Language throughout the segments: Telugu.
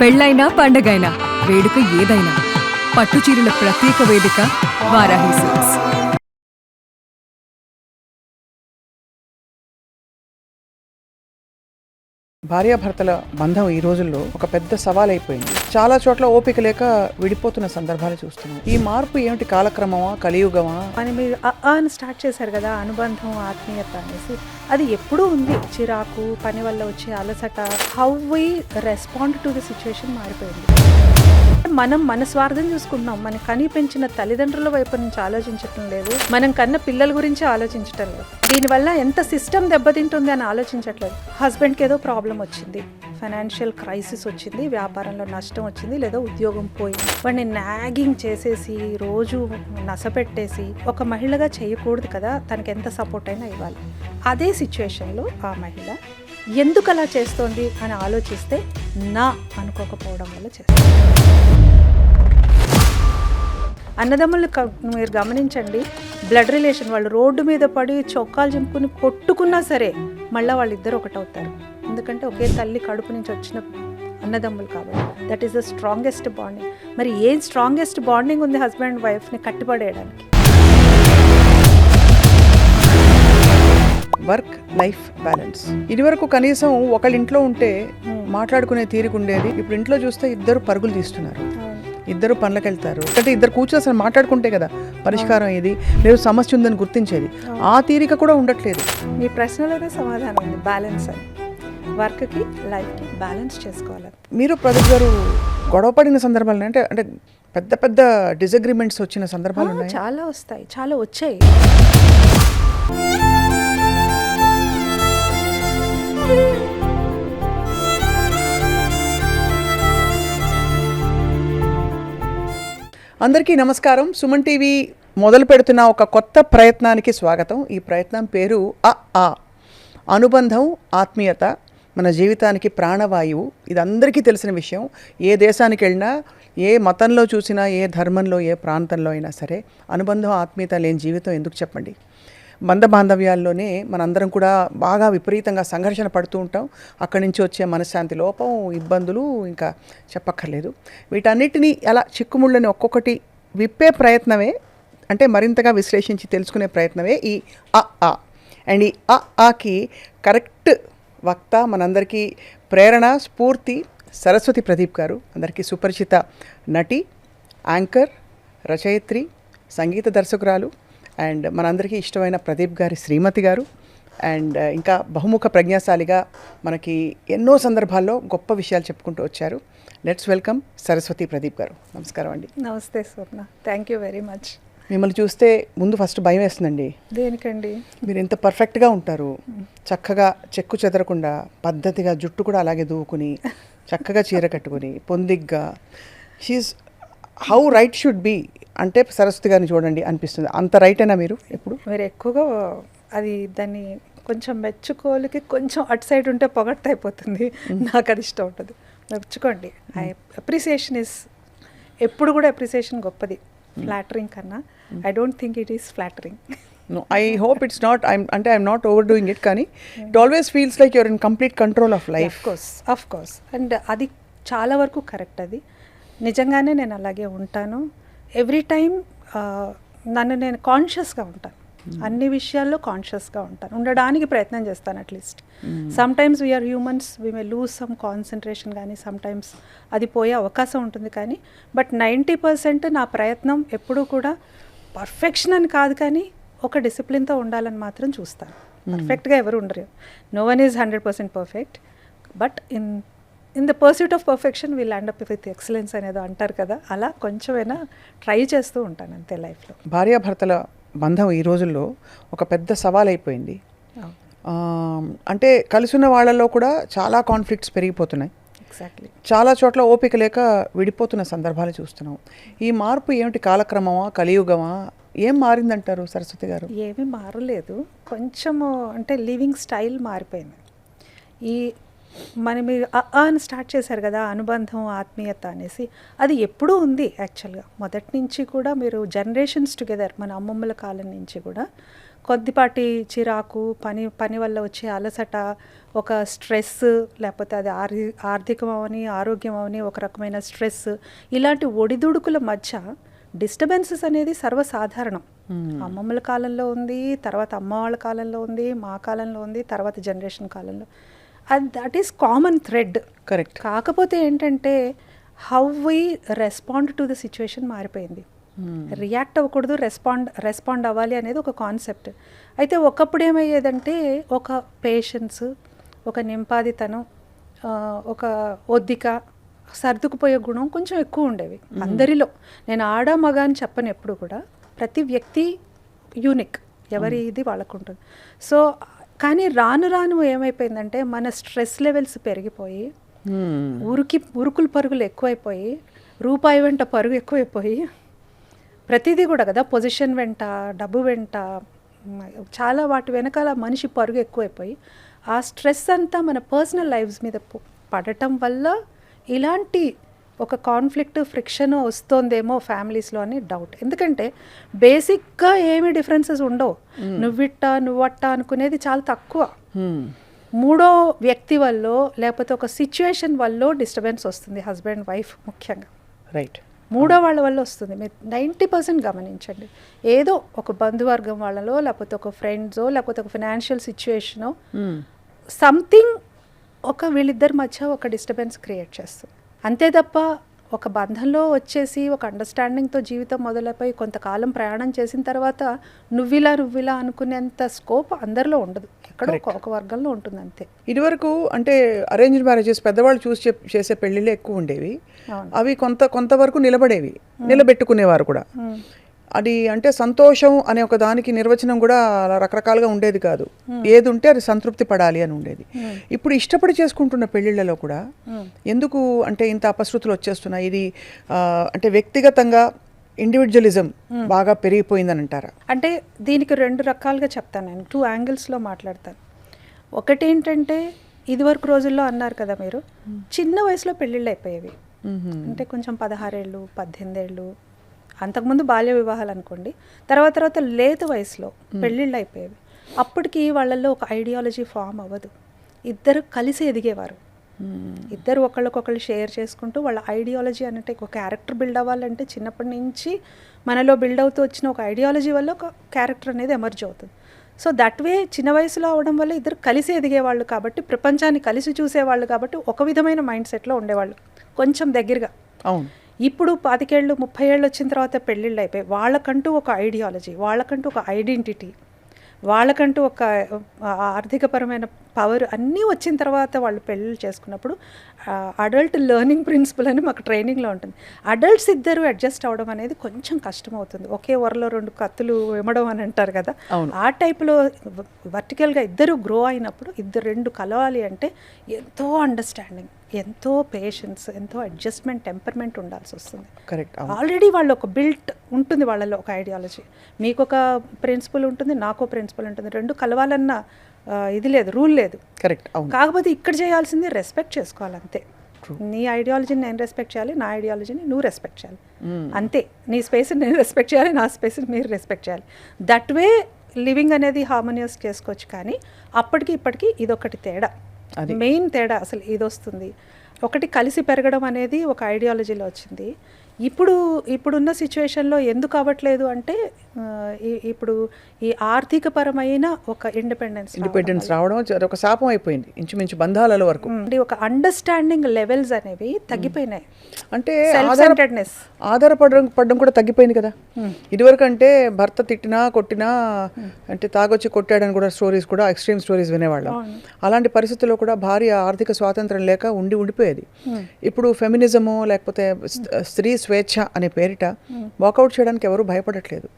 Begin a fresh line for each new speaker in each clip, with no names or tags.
పెళ్ళైనా పండగైనా వేడుక ఏదైనా పట్టుచీరల ప్రత్యేక వేదిక వారాహి సిల్క్స్.
భార్యాభర్తల బంధం ఈ రోజుల్లో ఒక పెద్ద సవాల్ అయిపోయింది. చాలా చోట్ల ఓపిక లేక విడిపోతున్న సందర్భాలు చూస్తున్నాం. ఈ మార్పు ఏమిటి? కాలక్రమమా, కలియుగమా?
అని మీరు అని స్టార్ట్ చేశారు కదా, అనుబంధం, ఆత్మీయత అనేసి. అది ఎప్పుడూ ఉంది. చిరాకు, పని వల్ల వచ్చే అలసట, how we respond to the situation మారిపోయింది. మనం మన స్వార్థం చూసుకుంటున్నాం. మనం కని పెంచిన తల్లిదండ్రుల వైపు నుంచి ఆలోచించటం లేదు, మనం కన్న పిల్లల గురించి ఆలోచించటం లేదు. దీనివల్ల ఎంత సిస్టమ్ దెబ్బతింటుంది అని ఆలోచించట్లేదు. హస్బెండ్కి ఏదో ప్రాబ్లం వచ్చింది, ఫైనాన్షియల్ క్రైసిస్ వచ్చింది, వ్యాపారంలో నష్టం వచ్చింది, లేదా ఉద్యోగం పోయింది. వాడిని నాగింగ్ చేసేసి రోజు నసపెట్టేసి ఒక మహిళగా చేయకూడదు కదా. తనకి ఎంత సపోర్ట్ అయినా ఇవ్వాలి. అదే సిచ్యువేషన్లో ఆ మహిళ ఎందుకు అలా చేస్తోంది అని ఆలోచిస్తే నా అనుకోకపోవడం వల్ల చేస్తుంది. అన్నదమ్ములు మీరు గమనించండి, బ్లడ్ రిలేషన్, వాళ్ళు రోడ్డు మీద పడి చొక్కాలు చింపుకుని కొట్టుకున్నా సరే మళ్ళీ వాళ్ళిద్దరు ఒకటవుతారు. ఎందుకంటే ఒకే తల్లి కడుపు నుంచి వచ్చిన అన్నదమ్ములు కాబట్టి. That is the strongest bonding. మరి ఏం స్ట్రాంగెస్ట్ బాండింగ్ ఉంది హస్బెండ్ వైఫ్ని కట్టుబడేయడానికి?
Work life balance. ఇదివరకు కనీసం ఒకళ్ళ ఇంట్లో ఉంటే మాట్లాడుకునే తీరికుండేది. ఇప్పుడు ఇంట్లో చూస్తే ఇద్దరు పరుగులు తీస్తున్నారు, ఇద్దరు పనులకు వెళ్తారు. అంటే ఇద్దరు కూర్చొని అసలు మాట్లాడుకుంటే కదా పరిష్కారం ఏది, లేదు సమస్య ఉందని గుర్తించేది. ఆ తీరిక కూడా ఉండట్లేదు.
మీ ప్రశ్నలోనే సమాధానం ఉంది, బ్యాలెన్స్ అని. వర్క్కి లైఫ్కి బ్యాలెన్స్ చేసుకోవాలి.
మీరు ప్రదీప్ గారు గొడవ పడిన సందర్భాలు అంటే అంటే పెద్ద పెద్ద డిసగ్రిమెంట్స్ వచ్చిన సందర్భాలు ఉన్నాయి?
చాలా వస్తాయి, చాలా వచ్చాయి.
అందరికీ నమస్కారం. సుమన్ టీవీ మొదలు పెడుతున్న ఒక కొత్త ప్రయత్నానికి స్వాగతం. ఈ ప్రయత్నం పేరు అనుబంధం, ఆత్మీయత మన జీవితానికి ప్రాణవాయువు. ఇది అందరికీ తెలిసిన విషయం. ఏ దేశానికి వెళ్ళినా, ఏ మతంలో చూసినా, ఏ ధర్మంలో, ఏ ప్రాంతంలో అయినా సరే అనుబంధం, ఆత్మీయత లేని జీవితం ఎందుకు చెప్పండి. బంధ బాంధవ్యాల్లోనే మనందరం కూడా బాగా విపరీతంగా సంఘర్షణ పడుతూ ఉంటాం. అక్కడి నుంచి వచ్చే మనశ్శాంతి లోపం, ఇబ్బందులు ఇంకా చెప్పక్కర్లేదు. వీటన్నిటినీ ఎలా చిక్కుముళ్ళని ఒక్కొక్కటి విప్పే ప్రయత్నమే, అంటే మరింతగా విశ్లేషించి తెలుసుకునే ప్రయత్నమే ఈ అండ్ ఈ ఆకి కరెక్ట్ వక్త, మనందరికీ ప్రేరణ, స్ఫూర్తి సరస్వతి ప్రదీప్ గారు. అందరికీ సుపరిచిత నటి, యాంకర్, రచయిత్రి, సంగీత దర్శకురాలు, అండ్ మనందరికీ ఇష్టమైన ప్రదీప్ గారి శ్రీమతి గారు, అండ్ ఇంకా బహుముఖ ప్రజ్ఞాశాలిగా మనకి ఎన్నో సందర్భాల్లో గొప్ప విషయాలు చెప్పుకుంటూ వచ్చారు. లెట్స్ వెల్కమ్ సరస్వతి ప్రదీప్ గారు. నమస్కారం అండి.
నమస్తే స్వప్న, థ్యాంక్ యూ వెరీ మచ్.
మిమ్మల్ని చూస్తే ముందు ఫస్ట్ భయం వేస్తుందండి.
దేనికండి?
మీరు ఎంత పర్ఫెక్ట్గా ఉంటారు, చక్కగా చెక్కు చెదరకుండా పద్ధతిగా, జుట్టు కూడా అలాగే దూకుని చక్కగా చీర కట్టుకుని పొందిగ్గా, she is how right should be అంటే సరస్వతి గారిని చూడండి అనిపిస్తుంది. అంత రైట్ అయినా మీరు? ఎప్పుడు
మీరు ఎక్కువగా అది దాన్ని కొంచెం మెచ్చుకోలికి కొంచెం అటు సైడ్ ఉంటే పొగడ్త అయిపోతుంది. నాకు అది ఇష్టం ఉంటుంది. మెచ్చుకోండి. అప్రిసియేషన్ ఇస్ ఎప్పుడు కూడా అప్రిసియేషన్ గొప్పది, ఫ్లాటరింగ్ కన్నా. I don't think it is flattering.
No, I hope it's not. I'm not overdoing it, కానీ it always feels like you're in complete control of life.
Of course. And అది చాలా వరకు కరెక్ట్. అది నిజంగానే నేను అలాగే ఉంటాను. ఎవ్రీ టైం నన్ను నేను కాన్షియస్గా ఉంటాను, అన్ని విషయాల్లో కాన్షియస్గా ఉంటాను, ఉండడానికి ప్రయత్నం చేస్తాను at least. Sometimes we are humans, we may lose some concentration, కానీ సమ్ టైమ్స్ అది పోయే అవకాశం ఉంటుంది. కానీ బట్ 90% నా ప్రయత్నం ఎప్పుడూ కూడా పర్ఫెక్షన్ అని కాదు, కానీ ఒక డిసిప్లిన్తో ఉండాలని మాత్రం చూస్తాను. పర్ఫెక్ట్గా ఎవరు ఉండరు. No one is 100% perfect, but in the pursuit of perfection will land up with excellence అనేదో అంటారు కదా, అలా కొంచెమైనా ట్రై చేస్తూ ఉంటాను అంతే లైఫ్లో.
భార్యాభర్తల బంధం ఈ రోజుల్లో ఒక పెద్ద సవాల్ అయిపోయింది. అంటే కలిసిన వాళ్ళల్లో కూడా చాలా కాన్ఫ్లిక్ట్స్ పెరిగిపోతున్నాయి.
ఎగ్జాక్ట్లీ.
చాలా చోట్ల ఓపిక లేక విడిపోతున్న సందర్భాలు చూస్తున్నాం. ఈ మార్పు ఏమిటి? కాలక్రమమా, కలియుగమా? ఏం మారిందంటారు సరస్వతి గారు?
ఏమీ మారలేదు, కొంచెము అంటే లివింగ్ స్టైల్ మారిపోయింది. ఈ మీరు అని స్టార్ట్ చేశారు కదా, అనుబంధం, ఆత్మీయత అనేసి. అది ఎప్పుడూ ఉంది యాక్చువల్గా. మొదటి నుంచి కూడా మీరు జనరేషన్స్ టుగెదర్, మన అమ్మమ్మల కాలం నుంచి కూడా కొద్దిపాటి చిరాకు, పని వల్ల వచ్చే అలసట, ఒక స్ట్రెస్, లేకపోతే అది ఆర్థికం అవని, ఆరోగ్యం అవని, ఒక రకమైన స్ట్రెస్, ఇలాంటి ఒడిదుడుకుల మధ్య డిస్టర్బెన్సెస్ అనేది సర్వసాధారణం. అమ్మమ్మల కాలంలో ఉంది, తర్వాత అమ్మ వాళ్ళ కాలంలో ఉంది, మా కాలంలో ఉంది, తర్వాత జనరేషన్ కాలంలో. అది that is common thread.
Correct.
కాకపోతే ఏంటంటే how we respond to the situation మారిపోయింది. రియాక్ట్ అవ్వకూడదు, రెస్పాండ్ అవ్వాలి అనేది ఒక కాన్సెప్ట్. అయితే ఒకప్పుడు ఏమయ్యేదంటే ఒక పేషెన్స్, ఒక నింపాదితనం, ఒక ఒద్దిక, సర్దుకుపోయే గుణం కొంచెం ఎక్కువ ఉండేవి అందరిలో. నేను ఆడ మగ అని చెప్పను ఎప్పుడు కూడా, ప్రతి వ్యక్తి యూనిక్, ఎవరి ఇది వాళ్ళకు ఉంటుంది. సో కానీ రాను రాను ఏమైపోయిందంటే మన స్ట్రెస్ లెవెల్స్ పెరిగిపోయి, ఉరుకులు పరుగులు ఎక్కువైపోయి, రూపాయి వెంట పరుగు ఎక్కువైపోయి, ప్రతిదీ కూడా కదా, పొజిషన్ వెంట, డబ్బు వెంట, చాలా వాటి వెనకాల మనిషి పరుగు ఎక్కువైపోయి ఆ స్ట్రెస్ అంతా మన పర్సనల్ లైఫ్స్ మీద పడటం వల్ల ఇలాంటి ఒక కాన్ఫ్లిక్ట్, ఫ్రిక్షన్ వస్తుందేమో ఫ్యామిలీస్లో అని డౌట్. ఎందుకంటే బేసిక్గా ఏమీ డిఫరెన్సెస్ ఉండవు, నువ్వట్టా అనుకునేది చాలా తక్కువ. మూడో వ్యక్తి వల్ల లేకపోతే ఒక సిచ్యువేషన్ వల్ల డిస్టర్బెన్స్ వస్తుంది, హస్బెండ్ వైఫ్ ముఖ్యంగా.
రైట్.
మూడో వాళ్ళ వల్ల వస్తుంది. మీరు 90% గమనించండి. ఏదో ఒక బంధువర్గం వాళ్ళలో, లేకపోతే ఒక ఫ్రెండ్సో, లేకపోతే ఒక ఫైనాన్షియల్ సిచ్యువేషనో, సంథింగ్ ఒక వీళ్ళిద్దరి మధ్య ఒక డిస్టర్బెన్స్ క్రియేట్ చేస్తుంది. అంతే తప్ప ఒక బంధంలో వచ్చేసి ఒక అండర్స్టాండింగ్తో జీవితం మొదలైపోయి కొంతకాలం ప్రయాణం చేసిన తర్వాత నువ్విలా అనుకునేంత స్కోప్ అందరిలో ఉండదు, ఎక్కడో ఒక వర్గంలో ఉంటుంది అంతే.
ఇదివరకు అంటే అరేంజ్డ్ మ్యారేజెస్ పెద్దవాళ్ళు చూసి చేసే పెళ్ళిళ్ళే ఎక్కువ ఉండేవి. అవి కొంతవరకు నిలబెట్టుకునేవారు కూడా. అది అంటే సంతోషం అనే ఒక దానికి నిర్వచనం కూడా అలా రకరకాలుగా ఉండేది కాదు. ఏది ఉంటే అది సంతృప్తి పడాలి అని ఉండేది. ఇప్పుడు ఇష్టపడి చేసుకుంటున్న పెళ్ళిళ్ళలో కూడా ఎందుకు అంటే ఇంత అపశృతులు వచ్చేస్తున్నాయి? ఇది అంటే వ్యక్తిగతంగా ఇండివిజువలిజం బాగా పెరిగిపోయిందని అంటారా?
అంటే దీనికి 2 రకాలుగా చెప్తాను నేను, 2 యాంగిల్స్లో మాట్లాడతాను. ఒకటి ఏంటంటే ఇదివరకు రోజుల్లో అన్నారు కదా మీరు, చిన్న వయసులో పెళ్ళిళ్ళు అయిపోయేవి. అంటే కొంచెం 16 ఏళ్ళు, 18 ఏళ్ళు, అంతకుముందు బాల్య వివాహాలు అనుకోండి. తర్వాత లేత వయసులో పెళ్ళిళ్ళు అయిపోయేవి. అప్పటికి వాళ్ళల్లో ఒక ఐడియాలజీ ఫామ్ అవ్వదు. ఇద్దరు కలిసి ఎదిగేవారు. ఇద్దరు ఒకళ్ళకొకళ్ళు షేర్ చేసుకుంటూ వాళ్ళ ఐడియాలజీ అంటే ఒక క్యారెక్టర్ బిల్డ్ అవ్వాలంటే చిన్నప్పటి నుంచి మనలో బిల్డ్ అవుతూ వచ్చిన ఒక ఐడియాలజీ వల్ల ఒక క్యారెక్టర్ అనేది ఎమర్జ్ అవుతుంది. సో దట్ వే చిన్న వయసులో అవడం వల్ల ఇద్దరు కలిసి ఎదిగేవాళ్ళు కాబట్టి, ప్రపంచాన్ని కలిసి చూసేవాళ్ళు కాబట్టి ఒక విధమైన మైండ్ సెట్లో ఉండేవాళ్ళు కొంచెం దగ్గరగా.
అవును.
ఇప్పుడు 25 ఏళ్ళు 30 ఏళ్ళు వచ్చిన తర్వాత పెళ్ళిళ్ళు అయిపోయి వాళ్ళకంటూ ఒక ఐడియాలజీ, వాళ్ళకంటూ ఒక ఐడెంటిటీ, వాళ్ళకంటూ ఒక ఆర్థికపరమైన పవర్ అన్నీ వచ్చిన తర్వాత వాళ్ళు పెళ్ళిళ్ళు చేసుకున్నప్పుడు అడల్ట్ లెర్నింగ్ ప్రిన్సిపల్ అని మాకు ట్రైనింగ్లో ఉంటుంది. అడల్ట్స్ ఇద్దరు అడ్జస్ట్ అవ్వడం అనేది కొంచెం కష్టమవుతుంది. ఒకే వరలో 2 కత్తులు ఇమ్మడం అని అంటారు కదా, ఆ టైప్లో వర్టికల్గా ఇద్దరు గ్రో అయినప్పుడు 2 కలవాలి అంటే ఎంతో అండర్స్టాండింగ్, ఎంతో పేషెన్స్, ఎంతో అడ్జస్ట్మెంట్, టెంపర్మెంట్ ఉండాల్సి వస్తుంది.
కరెక్ట్.
ఆల్రెడీ వాళ్ళు ఒక బిల్ట్ ఉంటుంది వాళ్ళలో, ఒక ఐడియాలజీ. మీకు ఒక ప్రిన్సిపల్ ఉంటుంది, నాకు ప్రిన్సిపల్ ఉంటుంది. 2 కలవాలన్న ఇది లేదు, రూల్ లేదు.
కరెక్ట్.
కాకపోతే ఇక్కడ చేయాల్సింది రెస్పెక్ట్ చేసుకోవాలి అంతే. నీ ఐడియాలజీని నేను రెస్పెక్ట్ చేయాలి, నా ఐడియాలజీని నువ్వు రెస్పెక్ట్ చేయాలి అంతే. నీ స్పేస్ని నేను రెస్పెక్ట్ చేయాలి, నా స్పేస్ని మీరు రెస్పెక్ట్ చేయాలి. దట్ వే లివింగ్ అనేది హార్మోనియస్ చేసుకోవచ్చు. కానీ అప్పటికి ఇప్పటికీ ఇదొకటి తేడా, మెయిన్ తేడా అసలు ఇది వస్తుంది. ఒకటి కలిసి పెరగడం అనేది ఒక ఐడియాలజీలో వచ్చింది. ఇప్పుడున్న సిచ్యువేషన్లో ఎందుకు అవ్వట్లేదు అంటే ఇప్పుడు ఈ ఆర్థికపరమైన ఒక ఇండిపెండెన్స్ రావడం
ఒక శాపం అయిపోయింది ఇంచుమించు బంధాల వరకు.
ఒక అండర్స్టాండింగ్ లెవెల్స్ అనేవి తగ్గిపోయినాయి.
అంటే ఆధారపడడం కూడా తగ్గిపోయింది కదా. ఇదివరకు అంటే భర్త తిట్టినా కొట్టినా అంటే తాగొచ్చి కొట్టాడని కూడా స్టోరీస్ కూడా ఎక్స్ట్రీమ్ స్టోరీస్ వినేవాళ్ళం. అలాంటి పరిస్థితుల్లో కూడా భార్య ఆర్థిక స్వాతంత్రం లేక ఉండిపోయేది. ఇప్పుడు ఫెమినిజము లేకపోతే స్త్రీ స్వేచ్ఛ అనే పేరిట వాకౌట్ చేయడానికి ఎవరు భయపడట్లేదు.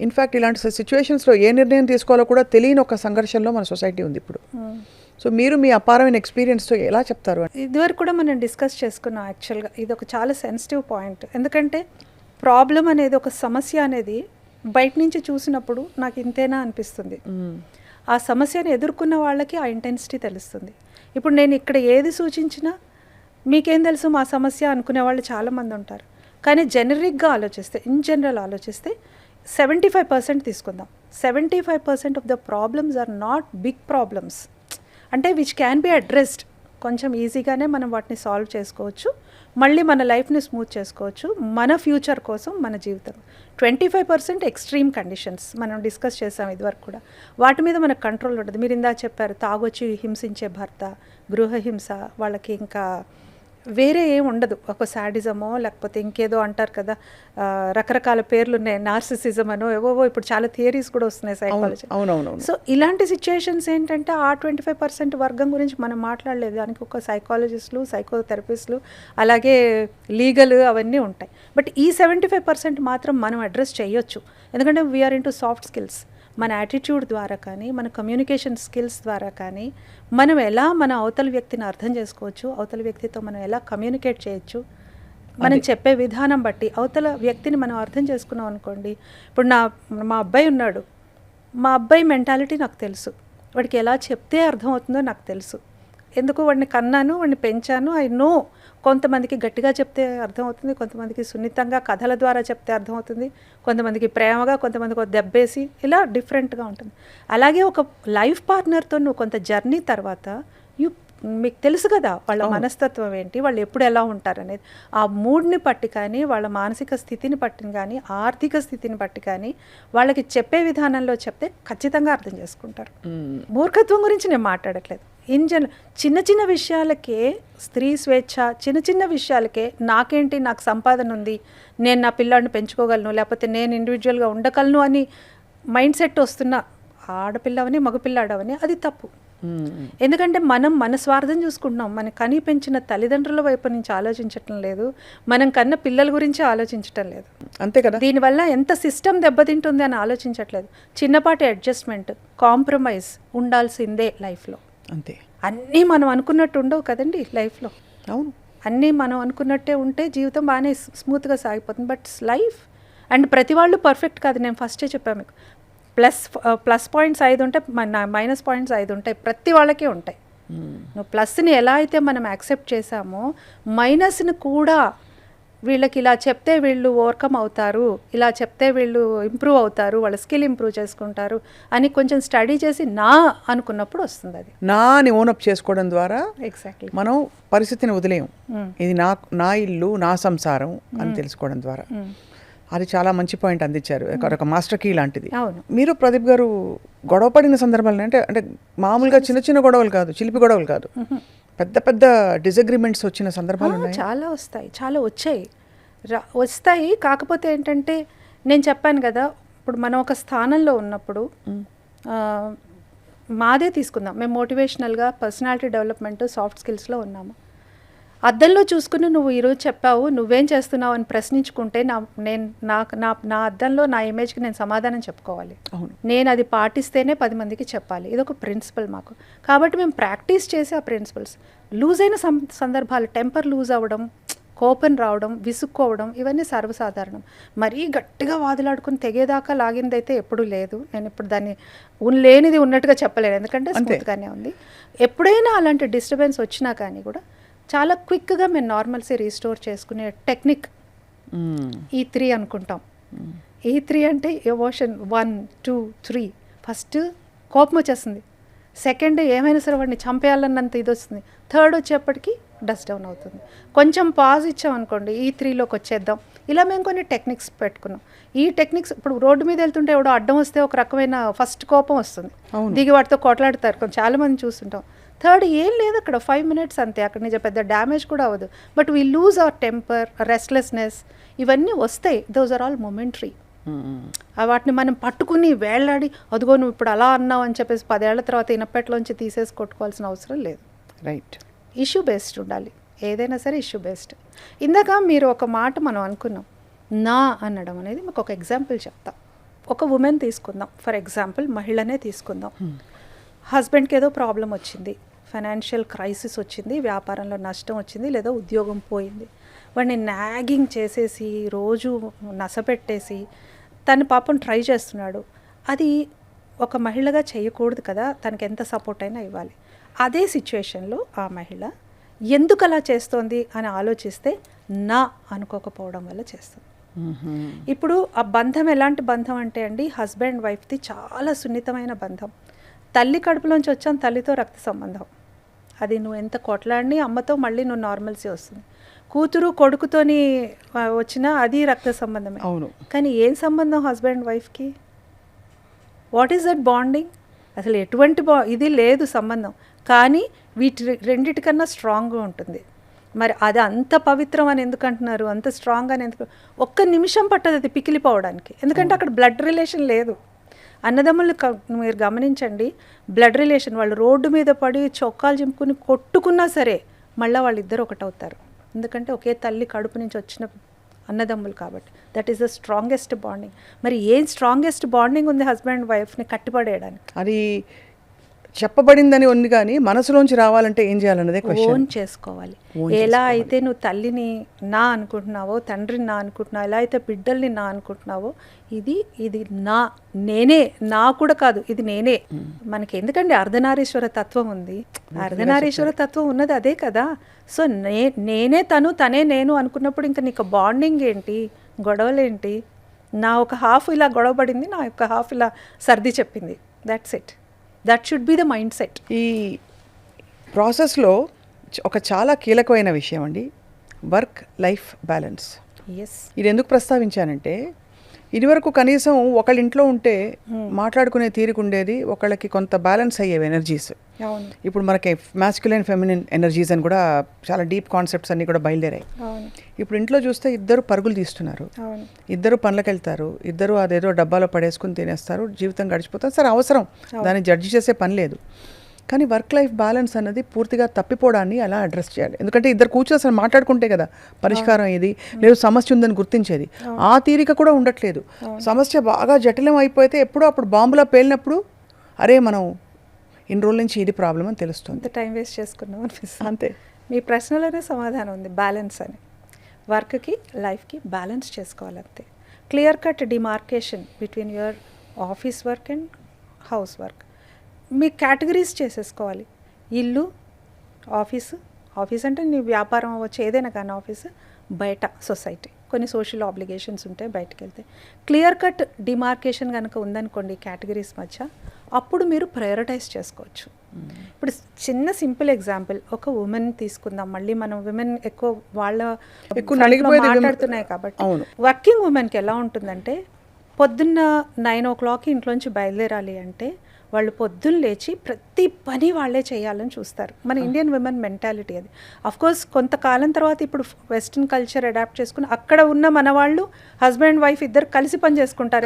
ఇన్ఫ్యాక్ట్ ఇలాంటి సిచ్యువేషన్స్లో ఏ నిర్ణయం తీసుకోవాలో కూడా తెలియని ఒక సంఘర్షణలో మన సొసైటీ ఉంది ఇప్పుడు. సో మీరు మీ అపారమైన ఎక్స్పీరియన్స్తో ఎలా చెప్తారు?
ఇదివరకు కూడా మనం డిస్కస్ చేసుకున్నాం. యాక్చువల్గా ఇది ఒక చాలా సెన్సిటివ్ పాయింట్. ఎందుకంటే ప్రాబ్లం అనేది, ఒక సమస్య అనేది బయట నుంచి చూసినప్పుడు నాకు ఇంతేనా అనిపిస్తుంది. ఆ సమస్యను ఎదుర్కొన్న వాళ్ళకి ఆ ఇంటెన్సిటీ తెలుస్తుంది. ఇప్పుడు నేను ఇక్కడ ఏది సూచించినా మీకేం తెలుసు మా సమస్య అనుకునే వాళ్ళు చాలామంది ఉంటారు. కానీ జనరిక్గా ఆలోచిస్తే, ఇన్ జనరల్ ఆలోచిస్తే 75% తీసుకుందాం. 75% of the problems are not big problems. అంటే విచ్ క్యాన్ బి అడ్రెస్డ్. కొంచెం ఈజీగానే మనం వాటిని సాల్వ్ చేసుకోవచ్చు, మళ్ళీ మన లైఫ్ని స్మూత్ చేసుకోవచ్చు, మన ఫ్యూచర్ కోసం, మన జీవితం. 25% ఎక్స్ట్రీమ్ కండిషన్స్ మనం డిస్కస్ చేసాం ఇదివరకు కూడా, వాటి మీద మనకు కంట్రోల్ ఉంటుంది. మీరు ఇందా చెప్పారు తాగొచ్చి హింసించే భర్త, గృహహింస, వాళ్ళకి ఇంకా వేరే ఏం ఉండదు, ఒక శాడిజమో లేకపోతే ఇంకేదో అంటారు కదా, రకరకాల పేర్లు ఉన్నాయి, నార్సిసిజం అనో ఏవోవో ఇప్పుడు చాలా థియరీస్ కూడా వస్తున్నాయి సైకాలజీ.
అవునవునవును.
సో ఇలాంటి సిచ్యుయేషన్స్ ఏంటంటే ఆ 25% వర్గం గురించి మనం మాట్లాడలేదు, దానికి ఒక సైకాలజిస్టులు, సైకోథెరపిస్టులు, అలాగే లీగల్ అవన్నీ ఉంటాయి. బట్ ఈ 75% మాత్రం మనం అడ్రస్ చేయొచ్చు, ఎందుకంటే వీఆర్ ఇంటూ సాఫ్ట్ స్కిల్స్. మన యాటిట్యూడ్ ద్వారా కానీ, మన కమ్యూనికేషన్ స్కిల్స్ ద్వారా కానీ, మనం ఎలా మన అవతల వ్యక్తిని అర్థం చేసుకోవచ్చు, అవతల వ్యక్తితో మనం ఎలా కమ్యూనికేట్ చేయొచ్చు, మనం చెప్పే విధానం బట్టి అవతల వ్యక్తిని మనం అర్థం చేసుకున్నాం అనుకోండి. ఇప్పుడు మా అబ్బాయి ఉన్నాడు, మా అబ్బాయి మెంటాలిటీ నాకు తెలుసు, వాడికి ఎలా చెప్తే అర్థమవుతుందో నాకు తెలుసు. ఎందుకు వాడిని కన్నాను, వాడిని పెంచాను, ఐ నో. కొంతమందికి గట్టిగా చెప్తే అర్థమవుతుంది, కొంతమందికి సున్నితంగా కథల ద్వారా చెప్తే అర్థమవుతుంది, కొంతమందికి ప్రేమగా, కొంతమందికి ఒక దెబ్బేసి, ఇలా డిఫరెంట్గా ఉంటుంది. అలాగే ఒక లైఫ్ పార్ట్నర్తో నువ్వు కొంత జర్నీ తర్వాత మీకు తెలుసు కదా వాళ్ళ మనస్తత్వం ఏంటి, వాళ్ళు ఎప్పుడు ఎలా ఉంటారు అనేది. ఆ మూడ్ని పట్టి కానీ, వాళ్ళ మానసిక స్థితిని పట్టి కానీ, ఆర్థిక స్థితిని పట్టి కానీ, వాళ్ళకి చెప్పే విధానంలో చెప్తే ఖచ్చితంగా అర్థం చేసుకుంటారు. మూర్ఖత్వం గురించి నేను మాట్లాడట్లేదు, ఇన్ జనరల్ చిన్న చిన్న విషయాలకే స్త్రీ స్వేచ్ఛ, చిన్న చిన్న విషయాలకే నాకేంటి, నాకు సంపాదన ఉంది, నేను నా పిల్లాడిని పెంచుకోగలను, లేకపోతే నేను ఇండివిజువల్గా ఉండగలను అని మైండ్ సెట్ వస్తున్న ఆడపిల్లవని మగపిల్లాడవని అది తప్పు. ఎందుకంటే మనం మన స్వార్థం చూసుకుంటున్నాం, మన కని పెంచిన తల్లిదండ్రుల వైపు నుంచి ఆలోచించటం లేదు, మనం కన్న పిల్లల గురించి ఆలోచించటం లేదు.
అంతే కదా.
దీనివల్ల ఎంత సిస్టమ్ దెబ్బతింటుంది అని ఆలోచించట్లేదు. చిన్నపాటి అడ్జస్ట్మెంట్, కాంప్రమైజ్ ఉండాల్సిందే లైఫ్లో.
అంతే.
అన్నీ మనం అనుకున్నట్టు ఉండవు కదండి లైఫ్లో.
అవును,
అన్నీ మనం అనుకున్నట్టే ఉంటే జీవితం బాగానే స్మూత్గా సాగిపోతుంది. బట్ లైఫ్ అండ్ ప్రతి వాళ్ళు పర్ఫెక్ట్ కాదు, నేను ఫస్టే చెప్పాను మీకు. ప్లస్ పాయింట్స్ 5 ఉంటాయి, మైనస్ పాయింట్స్ 5 ఉంటాయి, ప్రతి వాళ్ళకే ఉంటాయి. నువ్వు ప్లస్ని ఎలా అయితే మనం యాక్సెప్ట్ చేసామో, మైనస్ని కూడా వీళ్ళకి ఇలా చెప్తే వీళ్ళు ఓవర్కమ్ అవుతారు, ఇలా చెప్తే వీళ్ళు ఇంప్రూవ్ అవుతారు, వాళ్ళ స్కిల్ ఇంప్రూవ్ చేసుకుంటారు అని కొంచెం స్టడీ చేసి నా అనుకున్నప్పుడు వస్తుంది. అది
నా అని ఓనప్ చేసుకోవడం ద్వారా
ఎగ్జాక్ట్లీ
మనం పరిస్థితిని వదిలేయం. ఇది నా ఇల్లు, నా సంసారం అని తెలుసుకోవడం ద్వారా. అది చాలా మంచి పాయింట్ అందించారు, ఒక మాస్టర్ కీ లాంటిది.
అవును.
మీరు ప్రదీప్ గారు గొడవ పడిన సందర్భాలు అంటే మామూలుగా చిన్న చిన్న గొడవలు కాదు, చిలిపి గొడవలు కాదు, పెద్ద పెద్ద డిసగ్రిమెంట్స్ వచ్చిన సందర్భాలు ఉన్నాయి?
చాలా వస్తాయి, చాలా వస్తాయి. కాకపోతే ఏంటంటే నేను చెప్పాను కదా, ఇప్పుడు మనం ఒక స్థానంలో ఉన్నప్పుడు, మాదే తీసుకుందాం, మేము మోటివేషనల్గా పర్సనాలిటీ డెవలప్మెంట్ సాఫ్ట్ స్కిల్స్లో ఉన్నాము. అద్దంలో చూసుకుని నువ్వు ఈరోజు చెప్పావు, నువ్వేం చేస్తున్నావు అని ప్రశ్నించుకుంటే నా అద్దంలో నా ఇమేజ్కి నేను సమాధానం చెప్పుకోవాలి. నేను అది పాటిస్తేనే 10 మందికి చెప్పాలి. ఇది ఒక ప్రిన్సిపల్ మాకు. కాబట్టి మేము ప్రాక్టీస్ చేసి ఆ ప్రిన్సిపల్స్ లూజ్ అయిన సందర్భాలు, టెంపర్ లూజ్ అవ్వడం, కోపం రావడం, విసుక్కోవడం, ఇవన్నీ సర్వసాధారణం. మరీ గట్టిగా వాదులాడుకుని తెగేదాకా లాగిందైతే ఎప్పుడూ లేదు. నేను ఇప్పుడు దాన్ని లేనిది ఉన్నట్టుగా చెప్పలేను, ఎందుకంటే స్మూత్గానే ఉంది. ఎప్పుడైనా అలాంటి డిస్టర్బెన్స్ వచ్చినా కానీ కూడా చాలా క్విక్గా మేము నార్మల్సీ రీస్టోర్ చేసుకునే టెక్నిక్ E3 అనుకుంటాం. E3 అంటే ఎమోషన్ 1, 2, 3. ఫస్ట్ కోపం వచ్చేస్తుంది, సెకండ్ ఏమైనా సరే వాడిని చంపేయాలన్నంత ఇది వస్తుంది, థర్డ్ వచ్చేప్పటికి డస్ట్ డౌన్ అవుతుంది. కొంచెం పాజ్ ఇచ్చామనుకోండి, E3లోకి వచ్చేద్దాం. ఇలా మేము కొన్ని టెక్నిక్స్ పెట్టుకున్నాం. ఈ టెక్నిక్స్ ఇప్పుడు రోడ్డు మీద వెళ్తుంటే ఎవడో అడ్డం వస్తే ఒక రకమైన ఫస్ట్ కోపం వస్తుంది, దిగి వాటితో కొట్లాడతారు, చాలామంది చూస్తుంటాం. థర్డ్ ఏం లేదు, అక్కడ 5 మినిట్స్ అంతే, అక్కడ నిజం పెద్ద డ్యామేజ్ కూడా అవ్వదు. But we lose our temper, restlessness, ఇవన్నీ వస్తాయి. Those are all momentary. వాటిని మనం పట్టుకుని వేళ్లాడి, అదిగో నువ్వు ఇప్పుడు అలా అన్నావు అని చెప్పేసి 10 ఏళ్ల తర్వాత ఇనపెట్లోంచి తీసేసి కొట్టుకోవాల్సిన అవసరం లేదు.
రైట్.
ఇష్యూ బేస్డ్ ఉండాలి, ఏదైనా సరే ఇష్యూ బేస్డ్. ఇందాక మీరు ఒక మాట మనం అనుకున్నాం, నా అనడం అనేది. మీకు ఒక ఎగ్జాంపుల్ చెప్తా. ఒక ఉమెన్ తీసుకుందాం, ఫర్ ఎగ్జాంపుల్ మహిళనే తీసుకుందాం. హస్బెండ్కి ఏదో ప్రాబ్లం వచ్చింది, ఫైనాన్షియల్ క్రైసిస్ వచ్చింది, వ్యాపారంలో నష్టం వచ్చింది, లేదా ఉద్యోగం పోయింది. వాడిని నాగింగ్ చేసేసి, రోజు నసపెట్టేసి తను పాపం ట్రై చేస్తున్నాడు. అది ఒక మహిళగా చేయకూడదు కదా, తనకి ఎంత సపోర్ట్ అయినా ఇవ్వాలి. అదే సిచ్యువేషన్లో ఆ మహిళ ఎందుకు అలా చేస్తోంది అని ఆలోచిస్తే నా అనుకోకపోవడం వల్ల చేస్తుంది. ఇప్పుడు ఆ బంధం ఎలాంటి బంధం అంటే అండి, హస్బెండ్ వైఫ్ది చాలా సున్నితమైన బంధం. తల్లి కడుపులోంచి వచ్చాను, తల్లితో రక్త సంబంధం. అది నువ్వు ఎంత కొట్లాడిని అమ్మతో మళ్ళీ నువ్వు నార్మల్సీ వస్తుంది. కూతురు కొడుకుతోని వచ్చినా అది రక్త సంబంధమే.
అవును.
కానీ ఏం సంబంధం హస్బెండ్ వైఫ్కి? What is that bonding? అసలు ఎటువంటి ఇది లేదు సంబంధం. కానీ వీటి రెండిటికన్నా స్ట్రాంగ్గా ఉంటుంది. మరి అది అంత పవిత్రం అని ఎందుకు అంటున్నారు, అంత స్ట్రాంగ్ అని ఎందుకు? ఒక్క నిమిషం పట్టదు అది పికిలిపోవడానికి, ఎందుకంటే అక్కడ బ్లడ్ రిలేషన్ లేదు. అన్నదమ్ములు మీరు గమనించండి, బ్లడ్ రిలేషన్. వాళ్ళు రోడ్డు మీద పడి చొక్కాలు చింపుకుని కొట్టుకున్నా సరే మళ్ళీ వాళ్ళిద్దరు ఒకటవుతారు, ఎందుకంటే ఒకే తల్లి కడుపు నుంచి వచ్చిన అన్నదమ్ములు కాబట్టి. That is the strongest bonding. మరి ఏం స్ట్రాంగెస్ట్ బాండింగ్ ఉంది హస్బెండ్ వైఫ్ని కట్టిపడేయడానికి?
అది చెప్పబడిందని ఉంది, కానీ మనసులోంచి రావాలంటే ఏం చేయాలన్నదే క్వశ్చన్.
ఓన్ చేసుకోవాలి. ఎలా అయితే నువ్వు తల్లిని నా అనుకుంటున్నావో, తండ్రిని నా అనుకుంటున్నావు, ఎలా అయితే బిడ్డల్ని నా అనుకుంటున్నావో, ఇది నేనే, నా కూడా కాదు, ఇది నేనే. మనకి ఎందుకంటే అర్ధనారీశ్వర తత్వం ఉంది. అర్ధనారీశ్వర తత్వం ఉన్నది అదే కదా. సో నేనే తను, తనే నేను అనుకున్నప్పుడు ఇంకా నీకు బాండింగ్ ఏంటి, గొడవలేంటి? నా ఒక హాఫ్ ఇలా గొడవ పడింది, నా యొక్క హాఫ్ ఇలా సర్ది చెప్పింది, that's it. That should be the mind set.
ఈ ప్రాసెస్లో ఒక చాలా కీలకమైన విషయం అండి, వర్క్ లైఫ్ బ్యాలెన్స్.
ఎస్.
ఇది ఎందుకు ప్రస్తావించానంటే, ఇదివరకు కనీసం ఒకళ్ళ ఇంట్లో ఉంటే మాట్లాడుకునే తీరిక ఉండేది, ఒకళ్ళకి కొంత బ్యాలెన్స్ అయ్యేవి ఎనర్జీస్.
అవును.
ఇప్పుడు మనకి మ్యాస్క్యులైన్ ఫెమినిన్ ఎనర్జీస్ అని కూడా చాలా డీప్ కాన్సెప్ట్స్ అన్నీ కూడా బయలుదేరాయి.
అవును.
ఇప్పుడు ఇంట్లో చూస్తే ఇద్దరు పరుగులు తీస్తున్నారు,
అవును.
ఇద్దరు పనులకు వెళ్తారు, ఇద్దరు అదేదో డబ్బాలో పడేసుకుని తినేస్తారు, జీవితం గడిచిపోతారు. సరే అవసరం, దాన్ని జడ్జి చేసే పని లేదు. కానీ వర్క్ లైఫ్ బ్యాలెన్స్ అన్నది పూర్తిగా తప్పిపోవడాన్ని అలా అడ్రస్ చేయాలి. ఎందుకంటే ఇద్దరు కూర్చొని అసలు మాట్లాడుకుంటే కదా పరిష్కారం ఏది లేదు, సమస్య ఉందని గుర్తించేది. ఆ తీరిక కూడా ఉండట్లేదు. సమస్య బాగా జటిలం అయిపోతే ఎప్పుడో అప్పుడు బాంబులా పేలినప్పుడు అరే మనం ఇన్ని రోజుల నుంచి ఇది ప్రాబ్లం అని తెలుస్తుంది.
అంత టైం వేస్ట్ చేసుకున్నాం అనిపిస్తుంది.
అంతే.
మీ ప్రశ్నలోనే సమాధానం ఉంది, బ్యాలెన్స్ అని. వర్క్కి లైఫ్కి బ్యాలెన్స్ చేసుకోవాలంతే. Clear cut demarcation between your office work and house work. మీ కేటగిరీస్ చేసేసుకోవాలి. ఇల్లు, ఆఫీస్ అంటే నీ వ్యాపారం అవ్వచ్చు, ఏదైనా కానీ ఆఫీసు, బయట సొసైటీ, కొన్ని సోషల్ ఆబ్లిగేషన్స్ ఉంటాయి బయటకు వెళ్తే. క్లియర్ కట్ డిమార్కేషన్ కనుక ఉందనుకోండి కేటగిరీస్ మధ్య, అప్పుడు మీరు ప్రయారిటైజ్ చేసుకోవచ్చు. ఇప్పుడు చిన్న సింపుల్ ఎగ్జాంపుల్, ఒక ఉమెన్ తీసుకుందాం. మళ్ళీ మనం విమెన్ ఎక్కువ మాట్లాడుతున్నాయి కాబట్టి, వర్కింగ్ ఉమెన్కి ఎలా ఉంటుందంటే, పొద్దున్న 9 o'clock ఇంట్లోంచి బయలుదేరాలి అంటే వాళ్ళు పొద్దున్న లేచి ప్రతి పని వాళ్ళే చేయాలని చూస్తారు. మన ఇండియన్ విమెన్ మెంటాలిటీ అది. అఫ్కోర్స్ కొంతకాలం తర్వాత ఇప్పుడు వెస్ట్రన్ కల్చర్ అడాప్ట్ చేసుకుని అక్కడ ఉన్న మన వాళ్ళు హస్బెండ్ వైఫ్ ఇద్దరు కలిసి పని చేసుకుంటారు.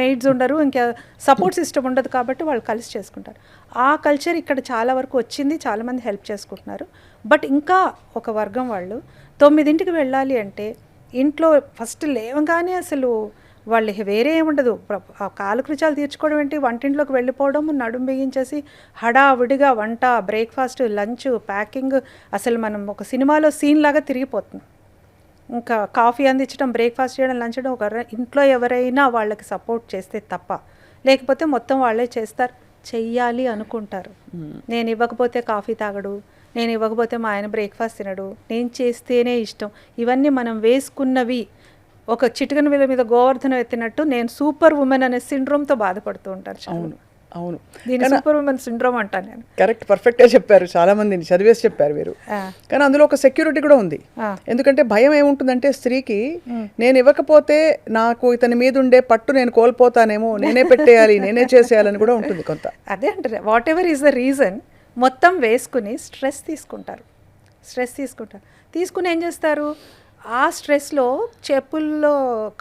మెయిడ్స్ ఉండరు, ఇంకా సపోర్ట్ సిస్టమ్ ఉండదు కాబట్టి వాళ్ళు కలిసి చేసుకుంటారు. ఆ కల్చర్ ఇక్కడ చాలా వరకు వచ్చింది, చాలామంది హెల్ప్ చేసుకుంటున్నారు. బట్ ఇంకా ఒక వర్గం వాళ్ళు 9ంటికి వెళ్ళాలి అంటే ఇంట్లో ఫస్ట్ లేవగానే అసలు వాళ్ళు వేరే ఏముండదు, కాలకృత్యాలు తీర్చుకోవడం ఏంటి, వంటింట్లోకి వెళ్ళిపోవడం, నడుము బిగించేసి హడావిడిగా వంట, బ్రేక్ఫాస్ట్, లంచ్, ప్యాకింగ్. అసలు మనం ఒక సినిమాలో సీన్ లాగా తిరిగిపోతుంది. ఇంకా కాఫీ అందించడం, బ్రేక్ఫాస్ట్ చేయడం, లంచ్ చేయడం, ఒక ఇంట్లో ఎవరైనా వాళ్ళకి సపోర్ట్ చేస్తే తప్ప, లేకపోతే మొత్తం వాళ్ళే చేస్తారు. చెయ్యాలి అనుకుంటారు. నేను ఇవ్వకపోతే కాఫీ తాగడు, నేను ఇవ్వకపోతే మా ఆయన బ్రేక్ఫాస్ట్ తినడు, నేను చేస్తేనే ఇష్టం. ఇవన్నీ మనం వేసుకున్నవి. ఒక చిటికన వీళ్ళ మీద గోవర్ధనం ఎత్తినట్టు నేను సూపర్ ఉమెన్ అనే సిండ్రోమ్తో బాధపడుతూ ఉంటారు.
అవును, అవును.
దీన్ని సూపర్ ఉమెన్ సిండ్రోమ్ అంటాను నేను.
కరెక్ట్, పర్ఫెక్ట్గా చెప్పారు. చాలా మందిని చదివేసి చెప్పారు మీరు. కానీ అందులో ఒక సెక్యూరిటీ కూడా ఉంది. ఎందుకంటే భయం ఏముంటుందంటే స్త్రీకి, నేను ఇవ్వకపోతే నాకు ఇతని మీద ఉండే పట్టు నేను కోల్పోతానేమో, నేనే పెట్టేయాలి, నేనే చేసేయాలని కూడా ఉంటుంది కొంత.
అదే అంటారు, what ever is the reason, మొత్తం వేసుకుని స్ట్రెస్ తీసుకుంటారు. తీసుకుని ఏం చేస్తారు, ఆ స్ట్రెస్లో చెప్పుల్లో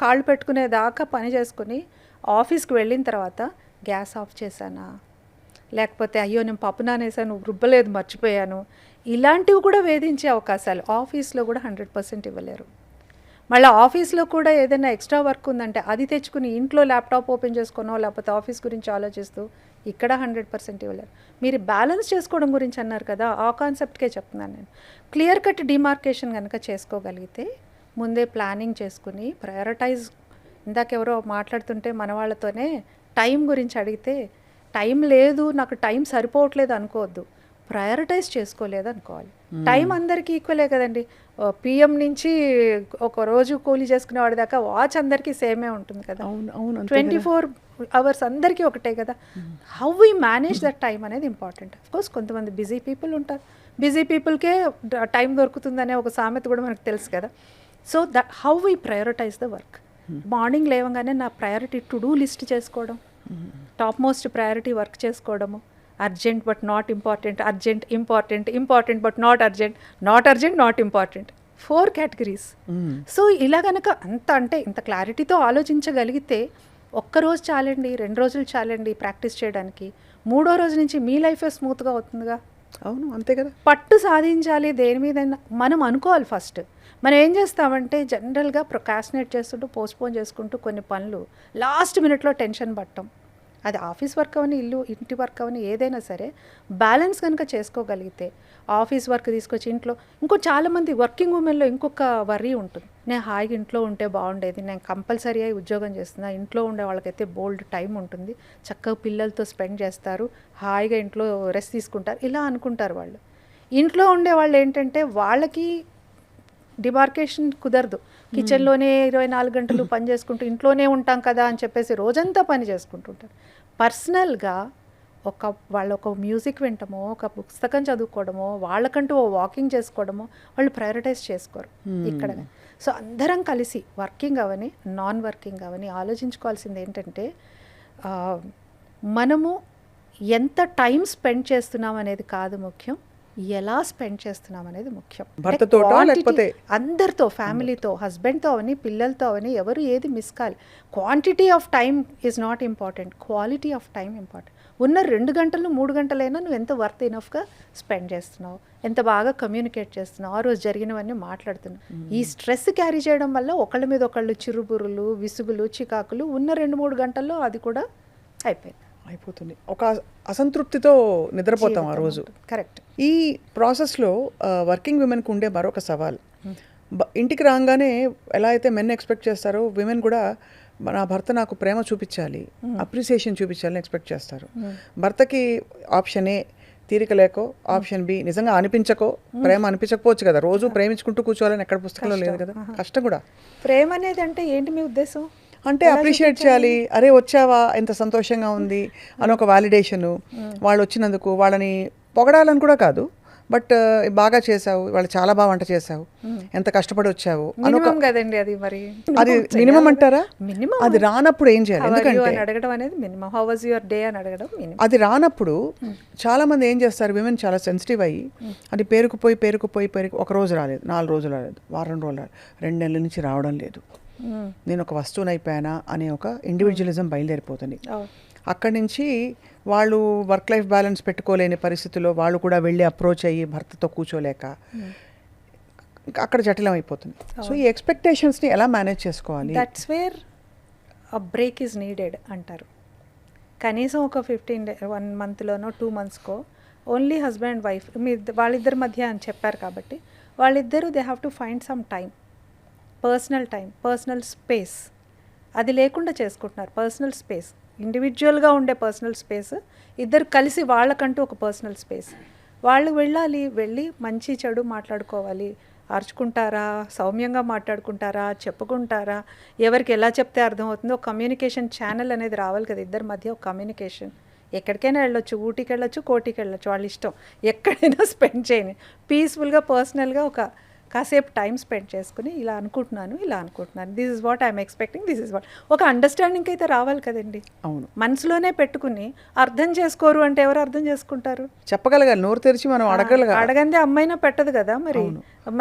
కాళ్ళు పెట్టుకునేదాకా పని చేసుకుని ఆఫీస్కి వెళ్ళిన తర్వాత గ్యాస్ ఆఫ్ చేశానా, లేకపోతే అయ్యో నేను పప్పు నానేసాను, రుబ్బలేదు, మర్చిపోయాను, ఇలాంటివి కూడా వేధించే అవకాశాలు. ఆఫీస్లో కూడా 100% ఇవ్వలేరు. మళ్ళీ ఆఫీస్లో కూడా ఏదైనా ఎక్స్ట్రా వర్క్ ఉందంటే అది తెచ్చుకుని ఇంట్లో ల్యాప్టాప్ ఓపెన్ చేసుకునో, లేకపోతే ఆఫీస్ గురించి ఆలోచిస్తూ ఇక్కడ 100% ఇవ్వలేరు. మీరు బ్యాలెన్స్ చేసుకోవడం గురించి అన్నారు కదా, ఆ కాన్సెప్ట్కే చెప్తున్నాను నేను. క్లియర్ కట్ డిమార్కేషన్ కనుక చేసుకోగలిగితే, ముందే ప్లానింగ్ చేసుకుని ప్రయారిటైజ్. ఇందాకెవరో మాట్లాడుతుంటే మన వాళ్ళతోనే టైం గురించి అడిగితే, టైం లేదు, నాకు టైం సరిపోవట్లేదు అనుకోవద్దు. ప్రయారిటైజ్ చేసుకోలేదు అనుకోవాలి. టైం అందరికీ ఈక్వలే కదండి. పిఎం నుంచి ఒక రోజు కూలీ చేసుకునే వాడి దాకా వాచ్ అందరికీ సేమే ఉంటుంది కదా.
అవును అవును అంతే
24 అవర్స్ అందరికీ ఒకటే కదా. How we manage that time అనేది ఇంపార్టెంట్. కోర్స్ కొంతమంది బిజీ పీపుల్ ఉంటారు, బిజీ పీపుల్కే టైం దొరుకుతుందనే ఒక సామెత కూడా మనకు తెలుసు కదా. So that how we prioritize the work. Morning లేవగానే నా ప్రయారిటీ టు డూ లిస్ట్ చేసుకోవడం, టాప్ మోస్ట్ ప్రయారిటీ వర్క్ చేసుకోవడము, urgent but not important, urgent important, important but not urgent, not urgent not important, 4 categories. So ఇలా కనుక అంటే ఇంత క్లారిటీతో ఆలోచించగలిగితే ఒక్కరోజు చాలండి, 2 రోజులు చాలండి ప్రాక్టీస్ చేయడానికి. 3వ రోజు నుంచి మీ లైఫే స్మూత్గా అవుతుందిగా.
అవును అంతే కదా.
పట్టు సాధించాలి దేని మీదైనా మనం అనుకోవాలి ఫస్ట్. మనం ఏం చేస్తామంటే జనరల్గా ప్రొకాస్టినేట్ చేస్తుంటూ పోస్ట్పోన్ చేసుకుంటూ కొన్ని పనులు లాస్ట్ మినిట్లో టెన్షన్ పట్టడం. అది ఆఫీస్ వర్క్ అవని, ఇంటి వర్క్ అవని, ఏదైనా సరే బ్యాలెన్స్ కనుక చేసుకోగలిగితే ఆఫీస్ వర్క్ తీసుకొచ్చి ఇంట్లో చాలామంది వర్కింగ్ ఉమెన్లో ఇంకొక వర్రీ ఉంటుంది. నేను హాయిగా ఇంట్లో ఉంటే బాగుండేది, నేను కంపల్సరీ అయి ఉద్యోగం చేస్తున్నా, ఇంట్లో ఉండే వాళ్ళకైతే బోల్డ్ టైం ఉంటుంది, చక్కగా పిల్లలతో స్పెండ్ చేస్తారు, హాయిగా ఇంట్లో రెస్ట్ తీసుకుంటారు, ఇలా అనుకుంటారు వాళ్ళు. ఇంట్లో ఉండే వాళ్ళు ఏంటంటే వాళ్ళకి డిమార్కేషన్ కుదరదు. కిచెన్లోనే 24 గంటలు పని చేసుకుంటూ ఇంట్లోనే ఉంటాం కదా అని చెప్పేసి రోజంతా పని చేసుకుంటుంటారు. పర్సనల్గా వాళ్ళు ఒక మ్యూజిక్ వింటమో, ఒక పుస్తకం చదువుకోవడమో, వాళ్ళకంటూ ఓ వాకింగ్ చేసుకోవడమో వాళ్ళు ప్రయారిటైజ్ చేసుకోరు ఇక్కడ. సో అందరం కలిసి వర్కింగ్ అవని నాన్ వర్కింగ్ అవని ఆలోచించుకోవాల్సింది ఏంటంటే మనము ఎంత టైం స్పెండ్ చేస్తున్నాం అనేది కాదు ముఖ్యం, ఎలా స్పెండ్ చేస్తున్నాం అనేది ముఖ్యం.
భర్తతో లేకపోతే
అందరితో, ఫ్యామిలీతో, హస్బెండ్తో అవని, పిల్లలతో అవని, ఎవరు ఏది miss Kali. Quantity of time is not important, quality of time important. ఉన్న 2 గంటలు 3 గంటలైనా నువ్వు ఎంత వర్త్ ఇనఫ్గా స్పెండ్ చేస్తున్నావు, ఎంత బాగా కమ్యూనికేట్ చేస్తున్నావు, ఆ రోజు జరిగినవన్నీ మాట్లాడుతున్నావు. ఈ స్ట్రెస్ క్యారీ చేయడం వల్ల ఒకళ్ళ మీద ఒకళ్ళు చిరుబురులు, విసుగులు, చికాకులు ఉన్న 2-3 గంటల్లో అది కూడా
అయిపోతుంది. ఒక అసంతృప్తితో నిద్రపోతాం ఆ రోజు.
కరెక్ట్.
ఈ ప్రాసెస్లో వర్కింగ్ విమెన్కి ఉండే మరొక సవాల్, ఇంటికి రాగానే ఎలా అయితే మెన్ ఎక్స్పెక్ట్ చేస్తారో విమెన్ కూడా నా భర్త నాకు ప్రేమ చూపించాలి, అప్రిసియేషన్ చూపించాలని ఎక్స్పెక్ట్ చేస్తారు. భర్తకి ఆప్షన్ ఏ తీరిక లేకో, ఆప్షన్ బి నిజంగా అనిపించకో, ప్రేమ అనిపించకపోవచ్చు కదా, రోజు ప్రేమించుకుంటూ కూర్చోవాలని ఎక్కడ పుస్తకంలో లేదు కదా. కష్టం కూడా.
ప్రేమ అనేది అంటే ఏంటి మీ ఉద్దేశం?
అంటే అప్రిషియేట్ చేయాలి, అరే వచ్చావా ఎంత సంతోషంగా ఉంది అని ఒక వాలిడేషను, వాళ్ళు వచ్చినందుకు వాళ్ళని పొగడాలని కూడా కాదు, బట్ బాగా చేసావు, వాళ్ళు చాలా బాగా వంట చేసావు, ఎంత కష్టపడి వచ్చావు
కదండి. అది మరి
అది మినిమం అంటారా?
మినిమం.
అది రానప్పుడు ఏం చేయాలి? ఎందుకంటే
అడగడం అనేది minimum. How was your day అని అడగడం మినిమం.
అది రానప్పుడు చాలా మంది ఏం చేస్తారు, విమెన్ చాలా సెన్సిటివ్ అయ్యి అది పేరుకుపోయి ఒక రోజు రాలేదు, 4 రోజులు రాలేదు, వారం రోజులు రాలేదు, 2 నెలల నుంచి రావడం లేదు, నేను ఒక వస్తువుని అయిపోయానా అనే ఒక ఇండివిజువలిజం బయలుదేరిపోతుంది. అక్కడి నుంచి వాళ్ళు వర్క్ లైఫ్ బ్యాలెన్స్ పెట్టుకోలేని పరిస్థితుల్లో వాళ్ళు కూడా వెళ్ళి అప్రోచ్ అయ్యి భర్తతో కూర్చోలేక అక్కడ జటిలం అయిపోతుంది. సో ఈ ఎక్స్పెక్టేషన్స్ని ఎలా మేనేజ్ చేసుకోవాలి?
That's where a break is needed అంటారు. కనీసం ఒక 1 మంత్లోనో 2 మంత్స్కో ఓన్లీ హస్బెండ్ అండ్ వైఫ్ వాళ్ళిద్దరి మధ్య అని చెప్పారు కాబట్టి వాళ్ళిద్దరూ they have to find some time, personal time, personal space. అది లేకుండా చేసుకుంటున్నారు. పర్సనల్ స్పేస్, ఇండివిజువల్గా ఉండే పర్సనల్ స్పేస్, ఇద్దరు కలిసి వాళ్ళకంటూ ఒక పర్సనల్ స్పేస్. వాళ్ళు వెళ్ళి మంచి చెడు మాట్లాడుకోవాలి. అరుచుకుంటారా, సౌమ్యంగా మాట్లాడుకుంటారా, చెప్పుకుంటారా, ఎవరికి ఎలా చెప్తే అర్థమవుతుందో కమ్యూనికేషన్ ఛానల్ అనేది రావాలి కదా ఇద్దరి మధ్య. ఒక కమ్యూనికేషన్ ఎక్కడికైనా వెళ్ళొచ్చు, ఊటీకి వెళ్ళొచ్చు, కోటికి వెళ్ళొచ్చు, వాళ్ళ ఇష్టం, ఎక్కడైనా స్పెండ్ చేయని పీస్ఫుల్గా పర్సనల్గా ఒక కాసేపు టైం స్పెండ్ చేసుకుని ఇలా అనుకుంటున్నాను, this is what I'm expecting, this is what ఒక అండర్స్టాండింగ్ అయితే రావాలి కదండి.
అవును,
మనసులోనే పెట్టుకుని అర్థం చేసుకోరు అంటే ఎవరు అర్థం చేసుకుంటారు?
చెప్పగలగాలి, నోరు తెరిచి మనం
అడగందే అమ్మైనా పెట్టదు కదా.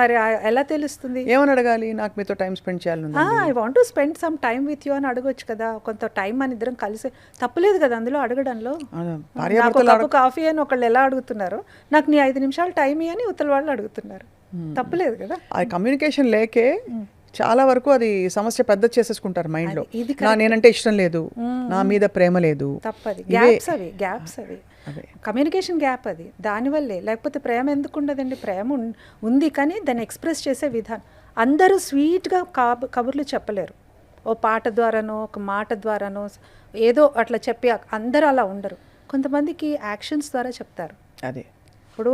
మరి ఎలా తెలుస్తుంది?
ఏమని అడగాలి? నాకు మీతో టైం స్పెండ్ చేయాలి,
I want to spend some time with you అని అడగొచ్చు కదా. కొంత టైం మన ఇద్దరం కలిసి తప్పులేదు కదా అందులో అడగడంలో. నాకు కాఫీ అని ఒకళ్ళు ఎలా అడుగుతున్నారు, నాకు నీ 5 నిమిషాలు టైం అని ఉత్తల వాళ్ళు అడుగుతున్నారు, తప్పులేదు కదా.
ఆ కమ్యూనికేషన్ లేకే చాలా వరకు అది సమస్య పెద్ద చేసేసుకుంటారు మైండ్లో. నేనంటే ఇష్టం లేదు, నా మీద ప్రేమ లేదు,
తప్పది. గ్యాప్స్ అవి కమ్యూనికేషన్ గ్యాప్ అది. దానివల్లే, లేకపోతే ప్రేమ ఎందుకు ఉండదండి? ప్రేమ ఉంది కానీ దాన్ని ఎక్స్ప్రెస్ చేసే విధానం. అందరూ స్వీట్గా కబుర్లు చెప్పలేరు. ఓ పాట ద్వారానో ఒక మాట ద్వారానో ఏదో అట్లా చెప్పి అందరూ అలా ఉండరు. కొంతమందికి యాక్షన్స్ ద్వారా చెప్తారు.
అదే
ఇప్పుడు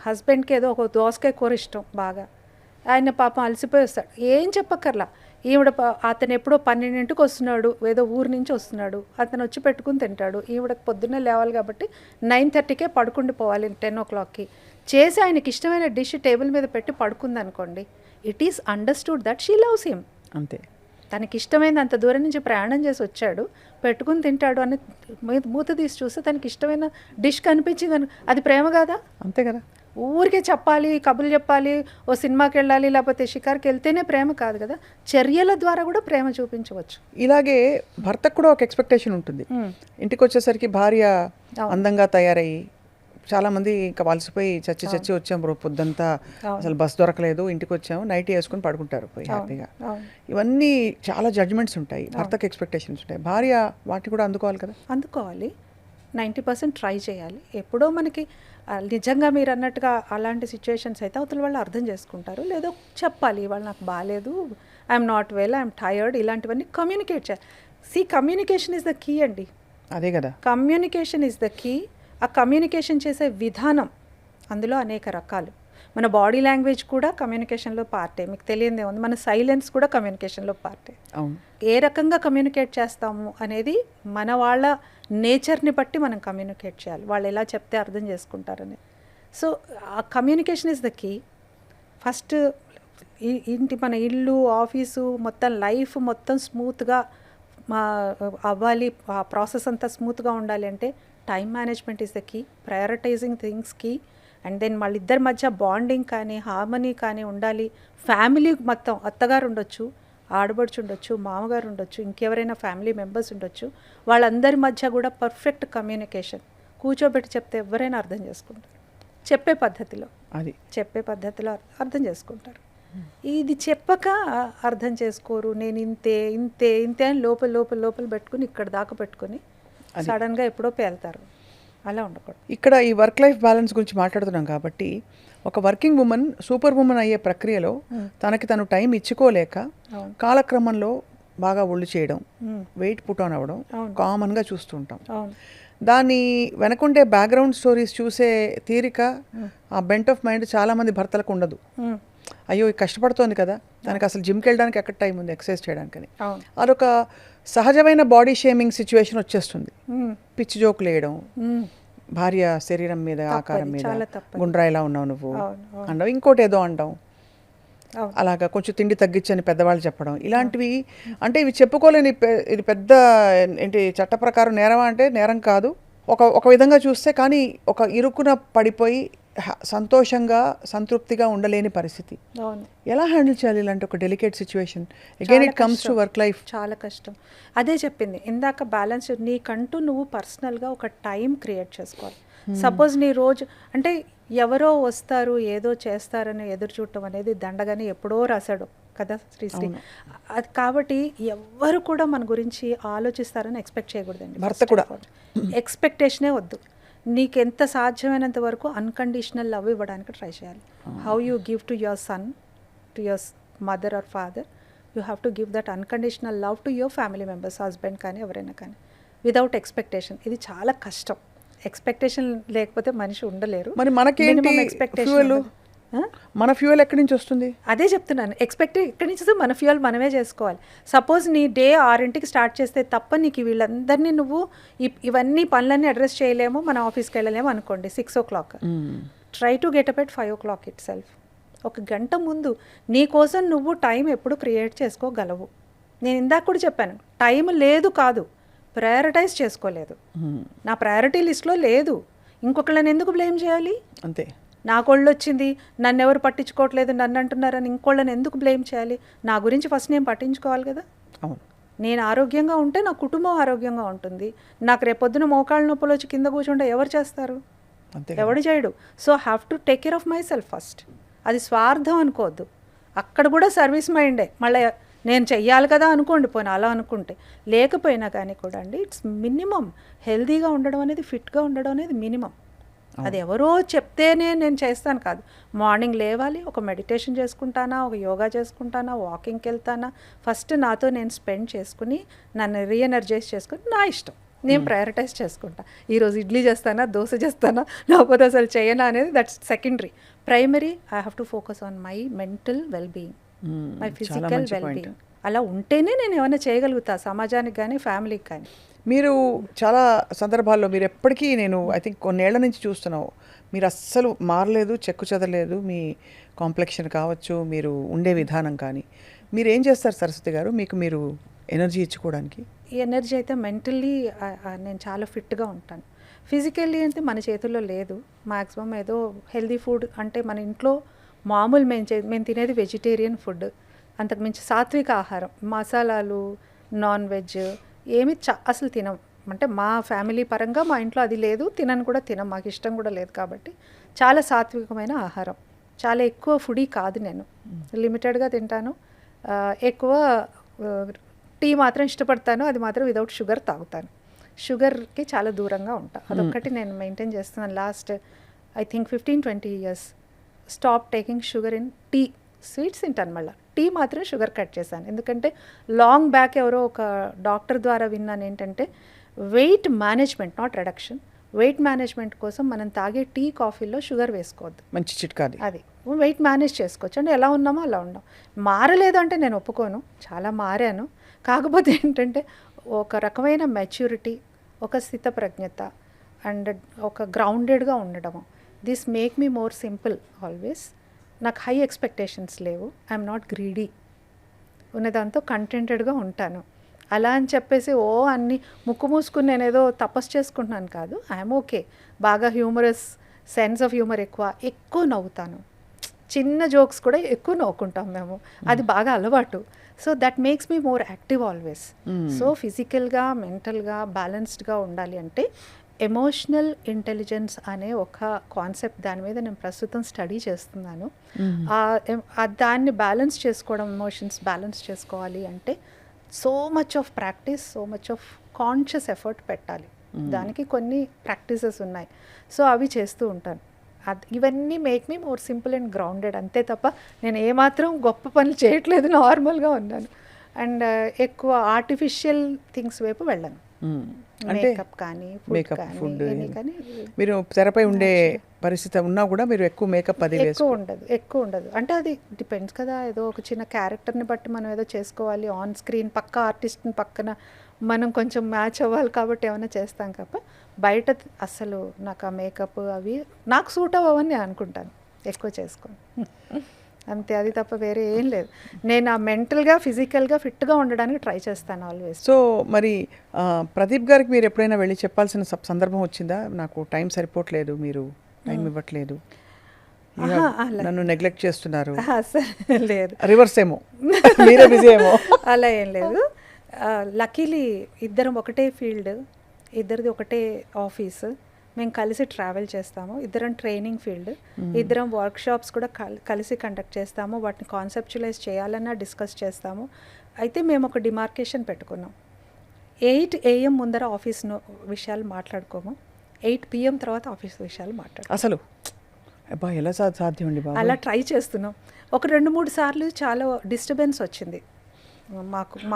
హస్బెండ్కి ఏదో ఒక దోసకాయ కూర ఇష్టం బాగా, ఆయన పాపం అలసిపోయి వస్తాడు, ఏం చెప్పక్కర్లా, అతను ఎప్పుడో 12ంటికి వస్తున్నాడు, ఏదో ఊరు నుంచి వస్తున్నాడు, అతను వచ్చి పెట్టుకుని తింటాడు, ఈవిడకి పొద్దున్నే లేవాలి కాబట్టి 9:30కే పడుకుండి పోవాలి 10 o'clockకి చేసి ఆయనకి ఇష్టమైన డిష్ టేబుల్ మీద పెట్టి పడుకుంది అనుకోండి, it is understood that she loves him.
అంతే,
తనకి ఇష్టమైంది అంత దూరం నుంచి ప్రయాణం చేసి వచ్చాడు, పెట్టుకుని తింటాడు అని మూత తీసి చూస్తే తనకి ఇష్టమైన డిష్ కనిపించింది అని, అది ప్రేమ కాదా?
అంతే కదా.
ఊరికే చెప్పాలి, కబుర్లు చెప్పాలి, ఓ సినిమాకి వెళ్ళాలి, లేకపోతే షికార్కి వెళ్తేనే ప్రేమ కాదు కదా, చర్యల ద్వారా కూడా ప్రేమ చూపించవచ్చు.
ఇలాగే భర్తకు కూడా ఒక ఎక్స్పెక్టేషన్ ఉంటుంది. ఇంటికి వచ్చేసరికి భార్య అందంగా తయారయ్యి, చాలామంది ఇంకా వలసిపోయి చచ్చి వచ్చాం పొద్దంతా, అసలు బస్ దొరకలేదు, ఇంటికి వచ్చాము, నైట్ వేసుకుని పడుకుంటారు పోయి హ్యాపీగా. ఇవన్నీ చాలా జడ్జ్మెంట్స్ ఉంటాయి, భర్తకు ఎక్స్పెక్టేషన్స్ ఉంటాయి. భార్య వాటిని కూడా అందుకోవాలి కదా.
అందుకోవాలి, 90% ట్రై చేయాలి. ఎప్పుడో మనకి నిజంగా మీరు అన్నట్టుగా అలాంటి సిచ్యువేషన్స్ అయితే అవతల వాళ్ళు అర్థం చేసుకుంటారు, లేదో చెప్పాలి, వాళ్ళు నాకు బాగాలేదు, I'm not well, I'm tired, ఇలాంటివన్నీ కమ్యూనికేట్ చేయాలి. కమ్యూనికేషన్ ఈజ్ ద కీ అండి.
అదే కదా,
కమ్యూనికేషన్ ఈజ్ ద కీ. ఆ కమ్యూనికేషన్ చేసే విధానం అందులో అనేక రకాలు. మన బాడీ లాంగ్వేజ్ కూడా కమ్యూనికేషన్లో పార్టే, మీకు తెలియదే ఉంది. మన సైలెన్స్ కూడా కమ్యూనికేషన్లో పార్టే.
అవును,
ఏ రకంగా కమ్యూనికేట్ చేస్తాము అనేది మన వాళ్ళ నేచర్ని బట్టి మనం కమ్యూనికేట్ చేయాలి, వాళ్ళు ఎలా చెప్తే అర్థం చేసుకుంటారని. సో ఆ communication is the key. First మన ఇల్లు, ఆఫీసు, మొత్తం లైఫ్ మొత్తం స్మూత్గా అవ్వాలి, ఆ ప్రాసెస్ అంతా స్మూత్గా ఉండాలి అంటే time management is the key, prioritizing things key. And then వాళ్ళిద్దరి మధ్య బాండింగ్ కానీ హార్మనీ కానీ ఉండాలి. ఫ్యామిలీ మొత్తం, అత్తగారు ఉండొచ్చు, ఆడబడుచు ఉండొచ్చు, మామగారు ఉండొచ్చు, ఇంకెవరైనా ఫ్యామిలీ మెంబర్స్ ఉండొచ్చు, వాళ్ళందరి మధ్య కూడా పర్ఫెక్ట్ కమ్యూనికేషన్. కూర్చోబెట్టి చెప్తే ఎవరైనా అర్థం చేసుకుంటారు, చెప్పే పద్ధతిలో అర్థం చేసుకుంటారు. ఇది చెప్పక అర్థం చేసుకోరు, నేను ఇంతే ఇంతే ఇంతే అని లోపల పెట్టుకుని ఇక్కడ దాకా పెట్టుకుని సడన్గా ఎప్పుడో పేలుతారు. అలా ఉండకూడదు.
ఇక్కడ ఈ వర్క్ లైఫ్ బ్యాలెన్స్ గురించి మాట్లాడుతున్నాం కాబట్టి, ఒక వర్కింగ్ ఉమెన్ సూపర్ ఉమెన్ అయ్యే ప్రక్రియలో తనకి తను టైం ఇచ్చుకోలేక కాలక్రమంలో బాగా ఒళ్ళు చేయడం, వెయిట్ పుట్ ఆన్ అవ్వడం కామన్గా చూస్తూ ఉంటాం. దాన్ని వెనకుండే బ్యాక్గ్రౌండ్ స్టోరీస్ చూసే తీరిక, ఆ బెంట్ ఆఫ్ మైండ్ చాలామంది భర్తలకు ఉండదు. అయ్యో కష్టపడుతోంది కదా, దానికి అసలు జిమ్కి వెళ్ళడానికి ఎక్కడ టైం ఉంది ఎక్సర్సైజ్ చేయడానికి. అదొక సహజమైన బాడీ షేమింగ్ సిచ్యువేషన్ వచ్చేస్తుంది. పిచ్చి జోకులు వేయడం, భార్య శరీరం మీద, ఆకారం మీద, గుండ్రాయిలా ఉన్నావు నువ్వు అంటావు, ఇంకోటి ఏదో అంటాం, అలాగా కొంచెం తిండి తగ్గించని పెద్దవాళ్ళు చెప్పడం, ఇలాంటివి. అంటే ఇవి చెప్పుకోలేని, ఇది పెద్ద ఏంటి చట్ట ప్రకారం నేరమా అంటే నేరం కాదు ఒక విధంగా చూస్తే, కానీ ఒక ఇరుకున పడిపోయి సంతోషంగా సంతృప్తిగా ఉండలేని పరిస్థితి. ఎలా హ్యాండిల్ చేయాలి ఇలాంటి ఒక delicate situation? Again it comes to work life.
చాలా కష్టం. అదే చెప్పింది ఇందాక, బ్యాలెన్స్. నీకంటూ నువ్వు పర్సనల్గా ఒక టైం క్రియేట్ చేసుకోవాలి. సపోజ్ నీ రోజు అంటే ఎవరో వస్తారు ఏదో చేస్తారని ఎదురు చూడటం అనేది దండగానే ఎప్పుడో రాశాడు కదా శ్రీశ్రీ. అది కాబట్టి ఎవ్వరు కూడా మన గురించి ఆలోచిస్తారని ఎక్స్పెక్ట్ చేయకూడదండి.
భర్త కూడా
ఎక్స్పెక్టేషనే వద్దు. నీకెంత సాధ్యమైనంత వరకు అన్కండిషనల్ లవ్ ఇవ్వడానికి ట్రై చేయాలి. How you give to your son, to your mother or father, you have to give that unconditional love to your family members, husband కానీ ఎవరైనా కానీ, వితౌట్ ఎక్స్పెక్టేషన్. ఇది చాలా కష్టం. ఎక్స్పెక్టేషన్ లేకపోతే మనిషి ఉండలేరు.
మరి మనకేంటి ఎక్స్పెక్టేషన్? మన ఫ్యూయల్ ఎక్కడి నుంచి వస్తుంది?
అదే చెప్తున్నాను, ఎక్కడి నుంచి మన ఫ్యూయల్ మనమే చేసుకోవాలి. సపోజ్ నీ డే 6ంటికి స్టార్ట్ చేస్తే తప్ప నీకు వీళ్ళందరినీ నువ్వు ఇవన్నీ పనులన్నీ అడ్రస్ చేయలేము, మన ఆఫీస్కి వెళ్ళలేము అనుకోండి 6 o'clock. Try to get up at 5 o'clock it self. ఒక గంట ముందు నీ కోసం నువ్వు టైం ఎప్పుడు క్రియేట్ చేసుకోగలవు. నేను ఇందాక కూడా చెప్పాను, టైం లేదు కాదు, ప్రయారిటైజ్ చేసుకోలేదు. నా ప్రయారిటీ లిస్ట్లో లేదు, ఇంకొకళ్ళని ఎందుకు బ్లేమ్ చేయాలి?
అంతే.
నాకు ఒళ్ళు వచ్చింది, నన్ను ఎవరు పట్టించుకోవట్లేదు, నన్ను అంటున్నారని ఇంకోళ్ళని ఎందుకు బ్లేమ్ చేయాలి? నా గురించి ఫస్ట్ నేను పట్టించుకోవాలి కదా.
అవును,
నేను ఆరోగ్యంగా ఉంటే నా కుటుంబం ఆరోగ్యంగా ఉంటుంది. నాకు రేపొద్దున మోకాళ్ళ నొప్పులు వచ్చి కింద కూర్చుంటే ఎవరు చేస్తారు? ఎవడు చేయడు. So have to take care of my self first. అది స్వార్థం అనుకోవద్దు. అక్కడ కూడా సర్వీస్ మైండే. మళ్ళీ నేను చెయ్యాలి కదా అనుకోండి, పోయినా అలా అనుకుంటే. లేకపోయినా కానీ కూడా అండి, ఇట్స్ మినిమం. హెల్తీగా ఉండడం అనేది, ఫిట్గా ఉండడం అనేది మినిమం. అది ఎవరో చెప్తేనే నేను చేస్తాను కాదు. మార్నింగ్ లేవాలి, ఒక మెడిటేషన్ చేసుకుంటానా, ఒక యోగా చేసుకుంటానా, వాకింగ్కి వెళ్తానా, ఫస్ట్ నాతో నేను స్పెండ్ చేసుకుని నన్ను రీఎనర్జైజ్ చేసుకుని నా ఇష్టం నేను ప్రయారిటైజ్ చేసుకుంటా. ఈరోజు ఇడ్లీ చేస్తానా, దోశ చేస్తానా, లేకపోతే అసలు చేయనా అనేది that's secondary. Primary I have to focus on my mental wellbeing, my physical wellbeing. అలా ఉంటేనే నేను ఏమైనా చేయగలుగుతా సమాజానికి కానీ ఫ్యామిలీకి కానీ.
మీరు చాలా సందర్భాల్లో మీరు ఎప్పటికీ నేను ఐ థింక్ కొన్నేళ్ల నుంచి చూస్తున్నావు, మీరు అస్సలు మారలేదు, చెక్కు చెదరలేదు. మీ కాంప్లెక్షన్ కావచ్చు, మీరు ఉండే విధానం కానీ. మీరు ఏం చేస్తారు సరస్వతి గారు మీకు మీరు ఎనర్జీ ఇచ్చుకోవడానికి?
ఈ ఎనర్జీ అయితే మెంటల్లీ నేను చాలా ఫిట్గా ఉంటాను. ఫిజికల్లీ అయితే మన చేతుల్లో లేదు. మ్యాక్సిమం ఏదో హెల్దీ ఫుడ్ అంటే మన ఇంట్లో మామూలు మేము తినేది వెజిటేరియన్ ఫుడ్, అంతకుమించి సాత్విక ఆహారం, మసాలాలు, నాన్ వెజ్ ఏమి అసలు తినం. అంటే మా ఫ్యామిలీ పరంగా మా ఇంట్లో అది లేదు, తినను కూడా తినం, మాకు ఇష్టం కూడా లేదు. కాబట్టి చాలా సాత్వికమైన ఆహారం. చాలా ఎక్కువ ఫుడీ కాదు నేను, లిమిటెడ్గా తింటాను. ఎక్కువ టీ మాత్రం ఇష్టపడతాను, అది మాత్రం వితౌట్ షుగర్ తాగుతాను. షుగర్కి చాలా దూరంగా ఉంటాను. అదొక్కటి నేను మెయింటైన్ చేస్తున్నాను last I think 15-20 years. Stop taking sugar in tea. Sweets తింటాను, మళ్ళీ టీ మాత్రం షుగర్ కట్ చేశాను. ఎందుకంటే లాంగ్ బ్యాక్ ఎవరో ఒక డాక్టర్ ద్వారా విన్నాను ఏంటంటే weight management, not reduction, weight management కోసం మనం తాగే టీ కాఫీలో షుగర్ వేసుకోవద్దు.
మంచి చిట్కా
అది. వెయిట్ మేనేజ్ చేసుకోవచ్చు అంటే ఎలా ఉన్నామో అలా ఉన్నాం. మారలేదు అంటే నేను ఒప్పుకోను, చాలా మారాను. కాకపోతే ఏంటంటే ఒక రకమైన మెచ్యూరిటీ, ఒక స్థితప్రజ్ఞత అండ్ ఒక గ్రౌండెడ్గా ఉండడము. This make me more simple always. నాకు హై ఎక్స్పెక్టేషన్స్ లేవు, ఐఎమ్ నాట్ గ్రీడీ. ఉన్నదాంతో కంటెంటెడ్గా ఉంటాను. అలా అని చెప్పేసి అన్ని ముక్కు మూసుకుని నేను ఏదో తపస్సు చేసుకుంటున్నాను కాదు. I'm okay. బాగా హ్యూమరస్, సెన్స్ ఆఫ్ హ్యూమర్ ఎక్కువ నవ్వుతాను. చిన్న జోక్స్ కూడా ఎక్కువ నవ్వుకుంటాం మేము, అది బాగా అలవాటు. So that makes me more active always. So ఫిజికల్గా మెంటల్గా బ్యాలెన్స్డ్గా ఉండాలి అంటే ఎమోషనల్ ఇంటెలిజెన్స్ అనే ఒక కాన్సెప్ట్, దాని మీద నేను ప్రస్తుతం స్టడీ చేస్తున్నాను. దాన్ని బ్యాలెన్స్ చేసుకోవడం, ఎమోషన్స్ బ్యాలెన్స్ చేసుకోవాలి అంటే so much of practice, so much of conscious effort పెట్టాలి. దానికి కొన్ని ప్రాక్టీసెస్ ఉన్నాయి. సో అవి చేస్తూ ఉంటాను. ఇవన్నీ make me more simple and grounded. అంతే తప్ప నేను ఏమాత్రం గొప్ప పనులు చేయట్లేదు, నార్మల్గా ఉన్నాను. అండ్ ఎక్కువ ఆర్టిఫిషియల్ థింగ్స్ వైపు వెళ్ళను.
అంటే
మేకప్ కానీ ఫుడ్ కానీ.
మీరు తెరపై ఉండే పరిస్థితి ఉన్నా కూడా మీరు ఎక్కువ మేకప్ అది
ఎక్కువ ఉండదు. అంటే అది డిపెండ్స్ కదా, ఏదో ఒక చిన్న క్యారెక్టర్ని బట్టి మనం ఏదో చేసుకోవాలి. ఆన్ స్క్రీన్ పక్క ఆర్టిస్ట్ని పక్కన మనం కొంచెం మ్యాచ్ అవ్వాలి కాబట్టి ఏమైనా చేస్తాం తప్ప బయట అసలు నాకు ఆ మేకప్ అవి నాకు సూట్ అవ్వని నేను అనుకుంటాను, ఎక్కువ చేసుకోను అంతే. అది తప్ప వేరే ఏం లేదు. నేను ఆ మెంటల్గా ఫిజికల్గా ఫిట్గా ఉండడానికి ట్రై చేస్తాను ఆల్వేస్.
సో మరి ప్రదీప్ గారికి మీరు ఎప్పుడైనా వెళ్ళి చెప్పాల్సిన సందర్భం వచ్చిందా? నాకు టైం సరిపోవట్లేదు, మీరు టైం ఇవ్వట్లేదు, నన్ను నెగ్లెక్ట్ చేస్తున్నారు,
లేదు
రివర్స్ ఏమో మీరే బిజీ ఏమో,
అలా ఏం లేదు. లక్కీలీ ఇద్దరం ఒకటే ఫీల్డ్, ఇద్దరిది ఒకటే ఆఫీసు, మేము కలిసి ట్రావెల్ చేస్తాము. ఇద్దరం ట్రైనింగ్ ఫీల్డ్, ఇద్దరం వర్క్షాప్స్ కూడా కలిసి కండక్ట్ చేస్తాము. వాటిని కాన్సెప్చువలైజ్ చేయాలన్నా డిస్కస్ చేస్తాము. అయితే మేము ఒక డిమార్కేషన్ పెట్టుకున్నాం. 8 AM ముందర ఆఫీస్ విషయాలు మాట్లాడుకోము, 8 PM తర్వాత ఆఫీస్ విషయాలు మాట్లాడుకోము.
అసలు అబ్బా ఎలా సాధ్యం అండి బాబు?
అలా ట్రై చేస్తున్నాం. ఒక 2-3 సార్లు చాలా డిస్టర్బెన్స్ వచ్చింది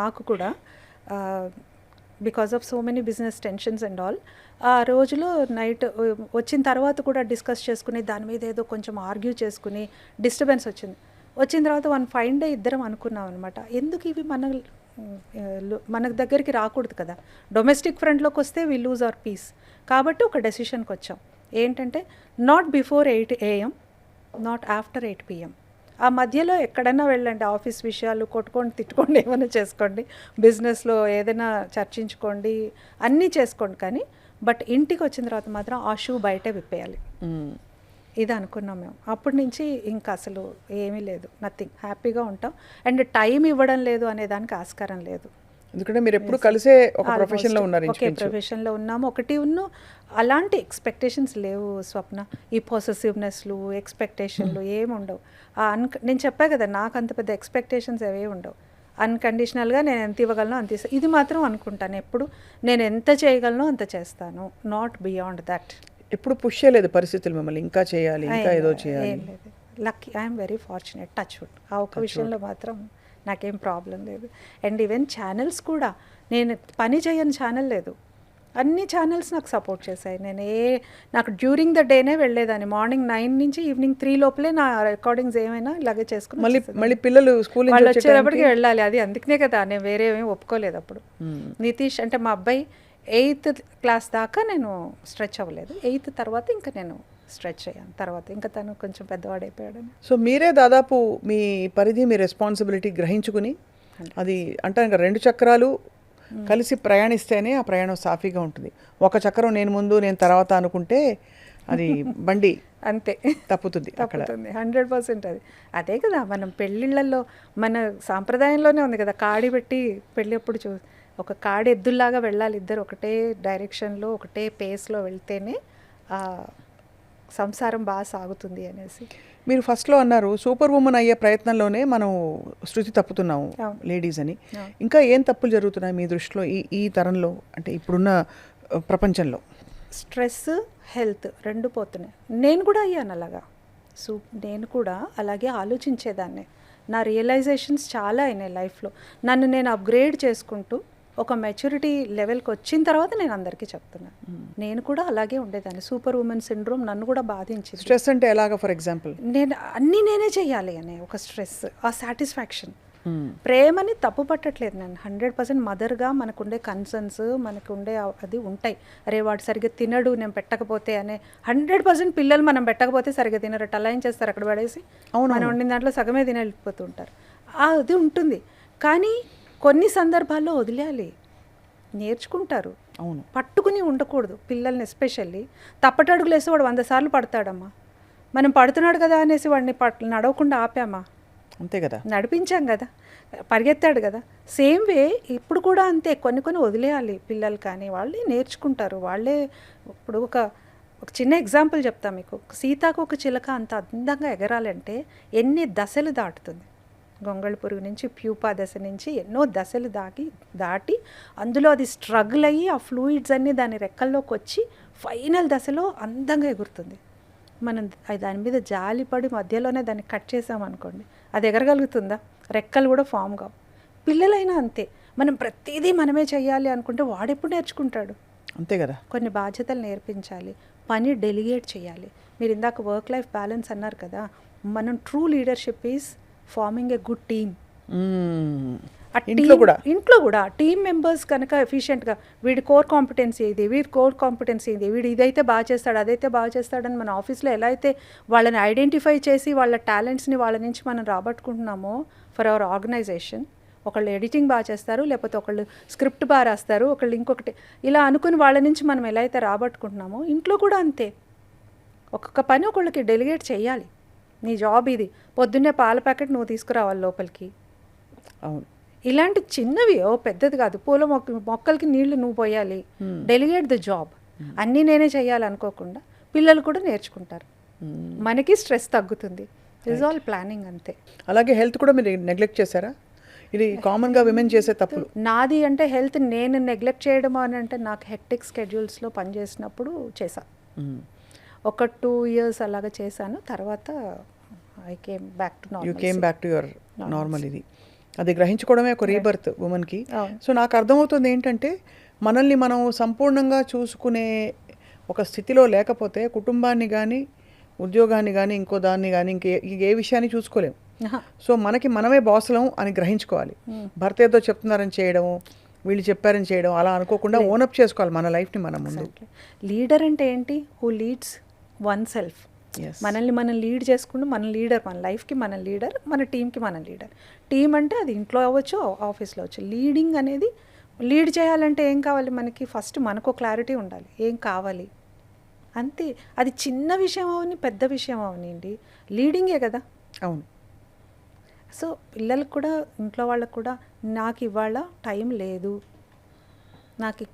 మాకు కూడా, because of so many business tensions and all. ఆ రోజులో నైట్ వచ్చిన తర్వాత కూడా డిస్కస్ చేసుకుని దాని మీద ఏదో కొంచెం ఆర్గ్యూ చేసుకుని డిస్టర్బెన్స్ వచ్చిన తర్వాత వన్ ఫైన్ డే ఇద్దరం అనుకున్నాం అనమాట, ఎందుకు ఇవి మన దగ్గరికి రాకూడదు కదా, డొమెస్టిక్ ఫ్రంట్లోకి వస్తే వి లూజ్ అవర్ పీస్. కాబట్టి ఒక డెసిషన్కి వచ్చాం ఏంటంటే not before 8 AM, not after 8 PM. ఆ మధ్యలో ఎక్కడైనా వెళ్ళండి, ఆఫీస్ విషయాలు కొట్టుకోండి, తిట్టుకోండి, ఏమైనా చేసుకోండి, బిజినెస్లో ఏదైనా చర్చించుకోండి, అన్నీ చేసుకోండి. కానీ బట్ ఇంటికి వచ్చిన తర్వాత మాత్రం ఆ షూ బయటే విప్పేయాలి, ఇది అనుకున్నాం మేము. అప్పటి నుంచి ఇంకా అసలు ఏమీ లేదు, నథింగ్, హ్యాపీగా ఉంటాం. అండ్ టైం ఇవ్వడం లేదు అనే దానికి ఆస్కారం లేదు.
ఎందుకంటే మీరు ఎప్పుడు కలిసే ఒక ప్రొఫెషన్లో ఉన్నారు,
ఒకే ప్రొఫెషన్లో ఉన్నాము, ఒకటి అలాంటి ఎక్స్పెక్టేషన్స్ లేవు స్వప్న. ఈ పొసెసివ్నెస్లు, ఎక్స్పెక్టేషన్లు ఏమి ఉండవు. నేను చెప్పా కదా, నాకు అంత పెద్ద ఎక్స్పెక్టేషన్స్ అవే ఉండవు. అన్కండిషనల్గా నేను ఎంత ఇవ్వగలను అంత ఇస్తాను. ఇది మాత్రం అనుకుంటాను ఎప్పుడు, నేను ఎంత చేయగలను అంత చేస్తాను, నాట్ బియాండ్ దట్.
ఎప్పుడు పుష్ చేయలేదు పరిస్థితులు మిమ్మల్ని ఇంకా చేయాలి, ఇంకా ఏదో చేయాలి?
Lucky, I'm very fortunate, touch wood. ఆ ఒక్క విషయంలో మాత్రం నాకేం ప్రాబ్లం లేదు. అండ్ ఈవెన్ ఛానల్స్ కూడా, నేను పని చేయని ఛానల్ లేదు. అన్ని ఛానల్స్ నాకు సపోర్ట్ చేశాయి. నాకు డ్యూరింగ్ ద డేనే వెళ్ళేదాన్ని. మార్నింగ్ 9 నుంచి ఈవినింగ్ 3 లోపలే నా రికార్డింగ్స్ ఏమైనా ఇలాగే చేసుకుని
మళ్ళీ పిల్లలు స్కూల్
వాళ్ళు వచ్చేటప్పటికి వెళ్ళాలి. అది అందుకనే కదా నేను వేరే ఏమీ ఒప్పుకోలేదు అప్పుడు. నితీష్ అంటే మా అబ్బాయి 8th క్లాస్ దాకా నేను స్ట్రెచ్ అవ్వలేదు. 8th తర్వాత ఇంకా నేను స్ట్రెచ్ అయ్యాను. తర్వాత ఇంకా తను కొంచెం పెద్దవాడైపోయాడని.
సో మీరే దాదాపు మీ పరిధి, మీ రెస్పాన్సిబిలిటీ గ్రహించుకుని అది అంటే ఇంకా 2 చక్రాలు కలిసి ప్రయాణిస్తేనే ఆ ప్రయాణం సాఫీగా ఉంటుంది. ఒక చక్రం నేను ముందు నేను తర్వాత అనుకుంటే అది బండి
అంతే
తప్పుతుంది.
100% అది అదే కదా మనం పెళ్ళిళ్ళల్లో మన సాంప్రదాయంలోనే ఉంది కదా, కాడి పెట్టి పెళ్ళి అప్పుడు ఒక కాడి ఎద్దుల్లాగా వెళ్ళాలి ఇద్దరు ఒకటే డైరెక్షన్లో ఒకటే పేస్లో వెళ్తేనే సంసారం బాగా సాగుతుంది అనేసి.
మీరు ఫస్ట్లో అన్నారు సూపర్ ఉమెన్ అయ్యే ప్రయత్నంలోనే మనం శృతి తప్పుతున్నాము లేడీస్ అని. ఇంకా ఏం తప్పులు జరుగుతున్నాయి మీ దృష్టిలో ఈ తరంలో, అంటే ఇప్పుడున్న ప్రపంచంలో?
స్ట్రెస్, హెల్త్ 2 పోతున్నాయి. నేను కూడా అయ్యాను అలాగా. నేను కూడా అలాగే ఆలోచించేదాన్ని. నా రియలైజేషన్స్ చాలా అయినాయి లైఫ్లో. నన్ను నేను అప్గ్రేడ్ చేసుకుంటూ ఒక మెచ్యూరిటీ లెవెల్కి వచ్చిన తర్వాత నేను అందరికీ చెప్తున్నాను. నేను కూడా అలాగే ఉండేదాన్ని. సూపర్ ఉమెన్ సిండ్రోమ్ నన్ను కూడా బాధించింది.
స్ట్రెస్ అంటే ఎలాగా? ఫర్ ఎగ్జాంపుల్
నేనే చేయాలి అనే ఒక స్ట్రెస్, ఆ సాటిస్ఫాక్షన్. ప్రేమని తప్పు పట్టట్లేదు నేను. 100% మదర్గా మనకుండే కన్సర్న్స్, మనకుండే అది ఉంటాయి. అరే వాడు సరిగ్గా తినడు నేను పెట్టకపోతే అనే. 100% పిల్లలు మనం పెట్టకపోతే సరిగ్గా తినరు, టలైన్ చేస్తారు అక్కడ పడేసి. మనం వండిన దాంట్లో సగమే తిని వెళ్ళిపోతుంటారు. అది ఉంటుంది. కానీ కొన్ని సందర్భాల్లో వదిలేయాలి, నేర్చుకుంటారు.
అవును,
పట్టుకుని ఉండకూడదు పిల్లల్ని. ఎస్పెషల్లీ తప్పటడుగులు వేసి వాడు 100 సార్లు పడతాడమ్మా. మనం పడుతున్నాడు కదా అనేసి వాడిని నడవకుండా ఆపామా?
అంతే కదా,
నడిపించాం కదా, పరిగెత్తాడు కదా. సేమ్ వే ఇప్పుడు కూడా అంతే. కొన్ని వదిలేయాలి పిల్లలు, కానీ వాళ్ళే నేర్చుకుంటారు. వాళ్ళే ఇప్పుడు ఒక చిన్న ఎగ్జాంపుల్ చెప్తా మీకు. సీతాకు ఒక చిలక అంత అందంగా ఎగరాలంటే ఎన్ని దశలు దాటుతుంది. గొంగళి పురుగు నుంచి ప్యూపా దశ నుంచి ఎన్నో దశలు దాటి అందులో అది స్ట్రగుల్ అయ్యి ఆ ఫ్లూయిడ్స్ అన్నీ దాని రెక్కల్లోకి వచ్చి ఫైనల్ దశలో అందంగా ఎగురుతుంది. మనం దాని మీద జాలిపడి మధ్యలోనే దాన్ని కట్ చేసామనుకోండి, అది ఎగరగలుగుతుందా? రెక్కలు కూడా ఫామ్ కావు. పిల్లలైనా అంతే. మనం ప్రతిదీ మనమే చేయాలి అనుకుంటే వాడెప్పుడు నేర్చుకుంటాడు?
అంతే కదా.
కొన్ని బాధ్యతలు నేర్పించాలి, పని డెలిగేట్ చేయాలి. మీరు ఇందాక వర్క్ లైఫ్ బ్యాలెన్స్ అన్నారు కదా. మనం true leadership is farming a good team. ఇంట్లో కూడా టీమ్ మెంబర్స్ కనుక ఎఫిషియెంట్గా వీడి కోర్ కాంపిటెన్సీ ఇది, వీడి కోర్ కాంపిటెన్సీ ఇది, వీడు ఇదైతే బాగా చేస్తాడు అదైతే బాగా చేస్తాడని మన ఆఫీస్లో ఎలా అయితే వాళ్ళని ఐడెంటిఫై చేసి వాళ్ళ టాలెంట్స్ని వాళ్ళ నుంచి మనం రాబట్టుకుంటున్నామో ఫర్ అవర్ ఆర్గనైజేషన్. ఒకళ్ళు ఎడిటింగ్ బాగా చేస్తారు, లేకపోతే ఒకళ్ళు స్క్రిప్ట్ బాగా రాస్తారు, ఒకళ్ళు ఇంకొకటి, ఇలా అనుకుని వాళ్ళ నుంచి మనం ఎలా అయితే రాబట్టుకుంటున్నామో ఇంట్లో కూడా అంతే. ఒక్కొక్క పని ఒకళ్ళకి డెలిగేట్ చేయాలి. నీ జాబ్ ఇది, పొద్దున్నే పాల ప్యాకెట్ నువ్వు తీసుకురావాలి లోపలికి.
అవును,
ఇలాంటి చిన్నవి, పెద్దది కాదు. పూల మొక్కలకి నీళ్లు నువ్వు పోయాలి. Delegate the job. అన్నీ నేనే చేయాలి అనుకోకుండా పిల్లలు కూడా నేర్చుకుంటారు. మనకి స్ట్రెస్ తగ్గుతుంది. ఇట్స్ ఆల్ ప్లానింగ్ అంతే.
అలాగే హెల్త్ కూడా మీరు నెగ్లెక్ట్ చేశారా? ఇది కామన్గా విమెన్ చేసే తప్పులు.
నాది అంటే హెల్త్ నేను నెగ్లెక్ట్ చేయడం అని అంటే నాకు హెక్టిక్ స్కెడ్యూల్స్లో పనిచేసినప్పుడు చేశాను. ఒక 2 years అలాగా చేశాను. తర్వాత I came back to normal.
You came back to your normal. ఇది అది గ్రహించుకోవడమే ఒక రీబర్త్ ఉమెన్కి. సో నాకు అర్థమవుతుంది ఏంటంటే మనల్ని మనం సంపూర్ణంగా చూసుకునే ఒక స్థితిలో లేకపోతే కుటుంబాన్ని కానీ ఉద్యోగాన్ని కానీ ఇంకో దాన్ని కానీ ఏ విషయాన్ని చూసుకోలేము. సో మనకి మనమే బాసులం అని గ్రహించుకోవాలి. భర్త ఏదో చెప్తున్నారని చేయడం, వీళ్ళు చెప్పారని చేయడం అలా అనుకోకుండా ఓనప్ చేసుకోవాలి మన లైఫ్ని మనం ముందు.
లీడర్ అంటే ఏంటి? Who leads one self. మనల్ని మనం లీడ్ చేసుకుంటూ మన లీడర్, మన లైఫ్కి మన లీడర్, మన టీంకి మన లీడర్. టీం అంటే అది ఇంట్లో అవ్వచ్చు, ఆఫీస్లో అవ్వచ్చు. లీడింగ్ అనేది, లీడ్ చేయాలంటే ఏం కావాలి మనకి? ఫస్ట్ మనకు క్లారిటీ ఉండాలి ఏం కావాలి, అంతే. అది చిన్న విషయం అవని పెద్ద విషయం అవనండి, లీడింగే కదా.
అవును.
సో పిల్లలకు కూడా ఇంట్లో వాళ్ళకు కూడా నాకు ఇవాళ టైం లేదు, నాకు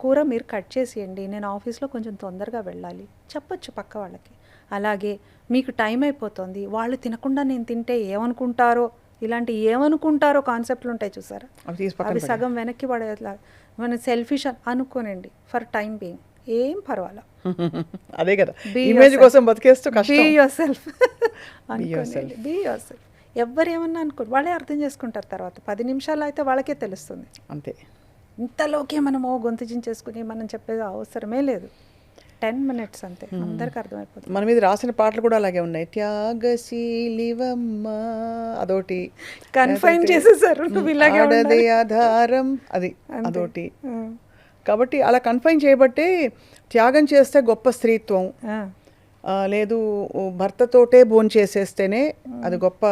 కూర మీరు కట్ చేసేయండి, నేను ఆఫీస్లో కొంచెం తొందరగా వెళ్ళాలి చెప్పొచ్చు పక్క వాళ్ళకి. అలాగే మీకు టైం అయిపోతుంది, వాళ్ళు తినకుండా నేను తింటే ఏమనుకుంటారో, ఇలాంటి ఏమనుకుంటారో కాన్సెప్ట్లు ఉంటాయి చూసారా, అవి సగం వెనక్కి పడేలా మన సెల్ఫిష్ అనుకోనండి ఫర్ టైం బీయింగ్. ఏం పర్వాలా,
అదే కదా ఇమేజ్ కోసం బతికేస్తూ
బీ యువర్ సెల్ఫ్ అనుకోండి. Be yourself. ఎవ్వరు ఏమన్నా అనుకోరు, వాళ్ళే అర్థం చేసుకుంటారు. తర్వాత 10 నిమిషాలు అయితే వాళ్ళకే తెలుస్తుంది.
అంతే.
ఇంతలోకే మనము గొంతు చించేసుకుని మనం చెప్పేది అవసరమే లేదు. 10 minutes అంతే, అందరికి అర్థమైపోతుంది.
మన మీద రాసిన పాటలు కూడా అలాగే ఉన్నాయి. త్యాగశీలివమ్మ అదొకటి,
కన్ఫైన్ చేసేసారు, నువ్వు ఇలాగే
ఆడదే ఆధారం అది అదొకటి. కాబట్టి అలా కన్ఫైన్ చేయబట్టే త్యాగం చేస్తే గొప్ప స్త్రీత్వం, లేదు భర్తతోటే భోంచేసేస్తేనే అది గొప్ప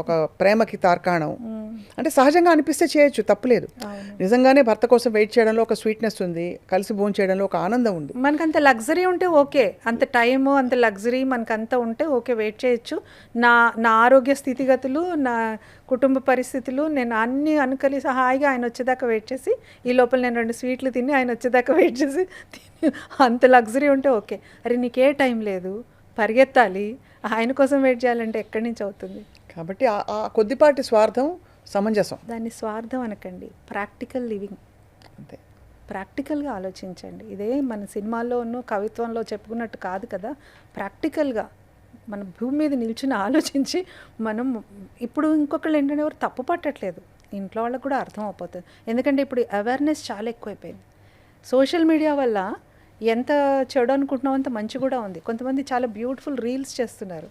ఒక ప్రేమకి తార్కాణం. అంటే సహజంగా అనిపిస్తే చేయొచ్చు, తప్పులేదు. నిజంగానే భర్త కోసం వెయిట్ చేయడంలో ఒక స్వీట్నెస్ ఉంది, కలిసి భోంచేయడంలో ఒక ఆనందం ఉంది.
మనకు అంత లగ్జరీ ఉంటే ఓకే, అంత టైము అంత లగ్జరీ మనకు అంత ఉంటే ఓకే, వెయిట్ చేయొచ్చు. నా ఆరోగ్య స్థితిగతులు, నా కుటుంబ పరిస్థితులు, నేను అన్నీ అనుకలిసి హాయిగా ఆయన వచ్చేదాకా వెయిట్ చేసి, ఈ లోపల నేను 2 స్వీట్లు తిని ఆయన వచ్చేదాకా వెయిట్ చేసి అంత లగ్జరీ ఉంటే ఓకే. అరే నీకే టైం లేదు, పరిగెత్తాలి, ఆయన కోసం వెయిట్ చేయాలంటే ఎక్కడి నుంచి అవుతుంది?
కాబట్టి ఆ కొద్దిపాటి స్వార్థం సమంజసం.
దాన్ని స్వార్థం అనకండి, ప్రాక్టికల్ లివింగ్.
అంతే,
ప్రాక్టికల్గా ఆలోచించండి. ఇదే మన సినిమాల్లోనూ కవిత్వంలో చెప్పుకున్నట్టు కాదు కదా, ప్రాక్టికల్గా మన భూమి మీద నిల్చుని ఆలోచించి మనం ఇప్పుడు ఇంకొకళ్ళు ఏంటంటే ఎవరు తప్పు పట్టట్లేదు, ఇంట్లో వాళ్ళకు కూడా అర్థం అయిపోతుంది. ఎందుకంటే ఇప్పుడు అవేర్నెస్ చాలా ఎక్కువైపోయింది. సోషల్ మీడియా వల్ల ఎంత చెడు అనుకుంటున్నాం అంత మంచి కూడా ఉంది. కొంతమంది చాలా బ్యూటిఫుల్ రీల్స్ చేస్తున్నారు,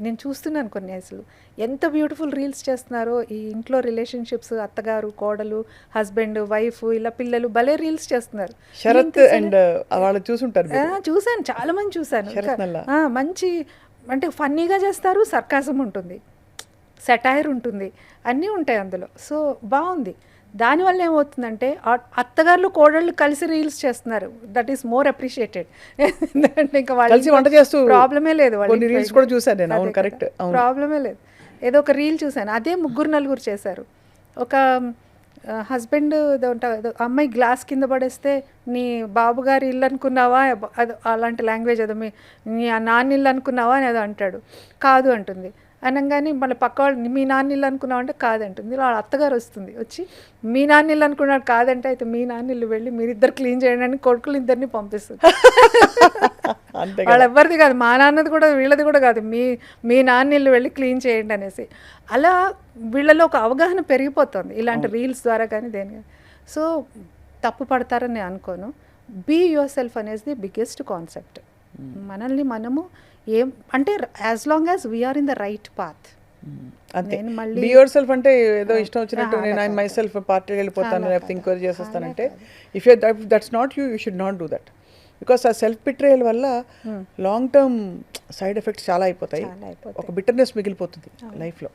నేను చూస్తున్నాను కొన్ని. అసలు ఎంత బ్యూటిఫుల్ రీల్స్ చేస్తున్నారో, ఈ ఇంట్లో రిలేషన్షిప్స్, అత్తగారు కోడలు, హస్బెండ్ వైఫ్, ఇలా పిల్లలు భలే రీల్స్ చేస్తున్నారు.
శరత్ అండ్ వాళ్ళు చూసుంటారు,
చూసాను, చాలా మంది చూసాను. మంచి అంటే ఫన్నీగా చేస్తారు, సర్కాసం ఉంటుంది, సెటైర్ ఉంటుంది, అన్నీ ఉంటాయి అందులో. సో బాగుంది. దానివల్ల ఏమవుతుందంటే అత్తగారులు కోడళ్ళు కలిసి రీల్స్ చేస్తున్నారు, దట్ ఈస్ మోర్ అప్రిషియేటెడ్. ఎందుకంటే ఇంకా
కలిసి వంట చేస్తూ
ప్రాబ్లమే లేదు,
రీల్స్ కూడా చూసాను నేను. అవును, కరెక్ట్,
ప్రాబ్లమే లేదు. ఏదో ఒక రీల్ చూసాను, అదే 3-4 చేశారు. ఒక హస్బెండ్ అమ్మాయి గ్లాస్ కింద పడేస్తే నీ బాబుగారి ఇల్లు అనుకున్నావా, అది అలాంటి లాంగ్వేజ్, ఏదో నీ నాన్న ఇల్లు అనుకున్నావా అని ఏదో అంటాడు, కాదు అంటుంది. అనగానే మళ్ళీ పక్క వాళ్ళు మీ నాన్న ఇల్లు అనుకున్నావు అంటే కాదంటుంది. వాళ్ళ అత్తగారు వస్తుంది, వచ్చి మీ నాన్న ఇల్లు అనుకున్నాడు కాదంటే, అయితే మీ నాన్న ఇల్లు వెళ్ళి మీరిద్దరు క్లీన్ చేయండి అని కొడుకులు ఇద్దరిని పంపిస్తుంది. వాళ్ళెవ్వరిది కాదు, మా నాన్నది కూడా వీళ్ళది కూడా కాదు, మీ నాన్న ఇల్లు వెళ్ళి క్లీన్ చేయండి అనేసి. అలా వీళ్ళలో ఒక అవగాహన పెరిగిపోతుంది ఇలాంటి రీల్స్ ద్వారా కానీ దేని. సో తప్పు పడతారని నేను అనుకోను. బీ యువర్ సెల్ఫ్ అనేది ది బిగ్గెస్ట్ కాన్సెప్ట్. మనల్ని మనము ఏం అంటే as long as we are in the right path.
అంతే, బీ యువర్ సెల్ఫ్ అంటే ఏదో ఇష్టం వచ్చినట్టు నేను ఐ మై సెల్ఫ్ పార్టీకి వెళ్ళిపోతాను, లేకపోతే ఇంక్వైరీ చేసేస్తానంటే, if you that's not you should not do that. Because ఆ సెల్ఫ్ బిట్రేయల్ వల్ల లాంగ్ టర్మ్ సైడ్ ఎఫెక్ట్స్ చాలా అయిపోతాయి, ఒక బిటర్నెస్ మిగిలిపోతుంది లైఫ్లో.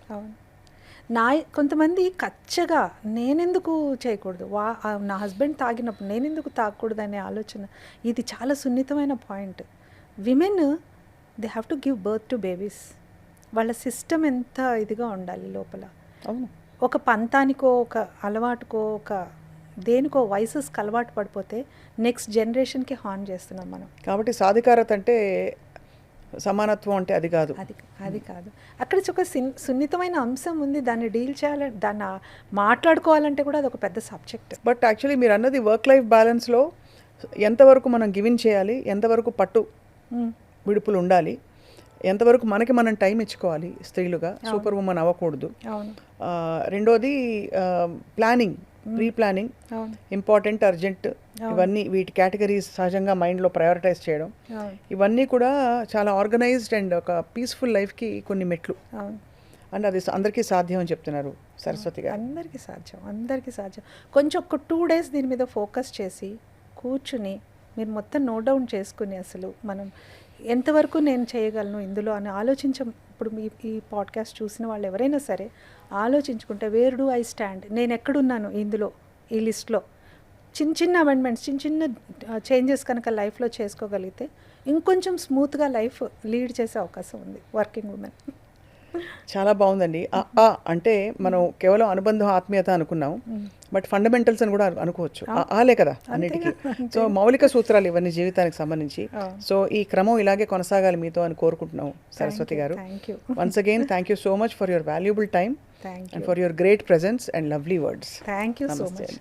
కొంతమంది కచ్చగా నేనెందుకు చేయకూడదు, నా హస్బెండ్ తాగినప్పుడు నేనెందుకు తాగకూడదు అనే ఆలోచన, ఇది చాలా సున్నితమైన point. Women they have to give birth to babies. వాళ్ళ సిస్టమ్ ఎంత ఇదిగా ఉండాలి లోపల.
అవును,
ఒక పంతానికో ఒక అలవాటుకో ఒక దేనికో వయసెస్కి అలవాటు పడిపోతే నెక్స్ట్ జనరేషన్కి హార్మ్ చేస్తున్నాం మనం.
కాబట్టి సాధికారత అంటే సమానత్వం అంటే అది కాదు,
అది కాదు. అక్కడ ఒక సున్నితమైన అంశం ఉంది, దాన్ని డీల్ చేయాలి, దాన్ని మాట్లాడుకోవాలంటే కూడా అది ఒక పెద్ద సబ్జెక్ట్.
బట్ యాక్చువల్లీ మీరు అన్నది వర్క్ లైఫ్ బ్యాలెన్స్లో ఎంతవరకు మనం గివిన్ చేయాలి, ఎంతవరకు పట్టు విడుపులు ఉండాలి, ఎంతవరకు మనకి మనం టైం ఇచ్చుకోవాలి స్త్రీలుగా, సూపర్ ఉమెన్ అవ్వకూడదు. రెండోది planning, pre planning important, urgent, ఇవన్నీ వీటి కేటగిరీస్ సహజంగా మైండ్లో ప్రయారిటైజ్ చేయడం, ఇవన్నీ కూడా చాలా ఆర్గనైజ్డ్ అండ్ ఒక పీస్ఫుల్ లైఫ్కి కొన్ని మెట్లు. అండ్ అది అందరికీ సాధ్యం అని చెప్తున్నారు సరస్వతి గారు.
అందరికీ సాధ్యం. కొంచెం ఒక 2 days దీని మీద ఫోకస్ చేసి కూర్చుని మీరు మొత్తం నోట్ డౌన్ చేసుకుని అసలు మనం ఎంతవరకు నేను చేయగలను ఇందులో అని ఇప్పుడు ఈ పాడ్కాస్ట్ చూసిన వాళ్ళు ఎవరైనా సరే ఆలోచించుకుంటే, వేర్ డూ ఐ స్టాండ్, నేను ఎక్కడున్నాను ఇందులో, ఈ లిస్ట్లో చిన్న అమెండ్మెంట్స్, చిన్న చేంజెస్ కనుక లైఫ్లో చేసుకోగలిగితే ఇంకొంచెం స్మూత్గా లైఫ్ లీడ్ చేసే అవకాశం ఉంది వర్కింగ్ ఉమెన్.
చాలా బాగుందండి. అంటే మనం కేవలం అనుబంధం ఆత్మీయత అనుకున్నాం, బట్ ఫండమెంటల్స్ అని కూడా అనుకోవచ్చు. ఆలే కదా అన్నిటికీ. సో మౌలిక సూత్రాలు ఇవన్నీ జీవితానికి సంబంధించి. సో ఈ క్రమం ఇలాగే కొనసాగాలి మీతో అని కోరుకుంటున్నాం సరస్వతి గారు. Once again thank you so much for your valuable time and for your great presence and lovely words.
Thank you so much.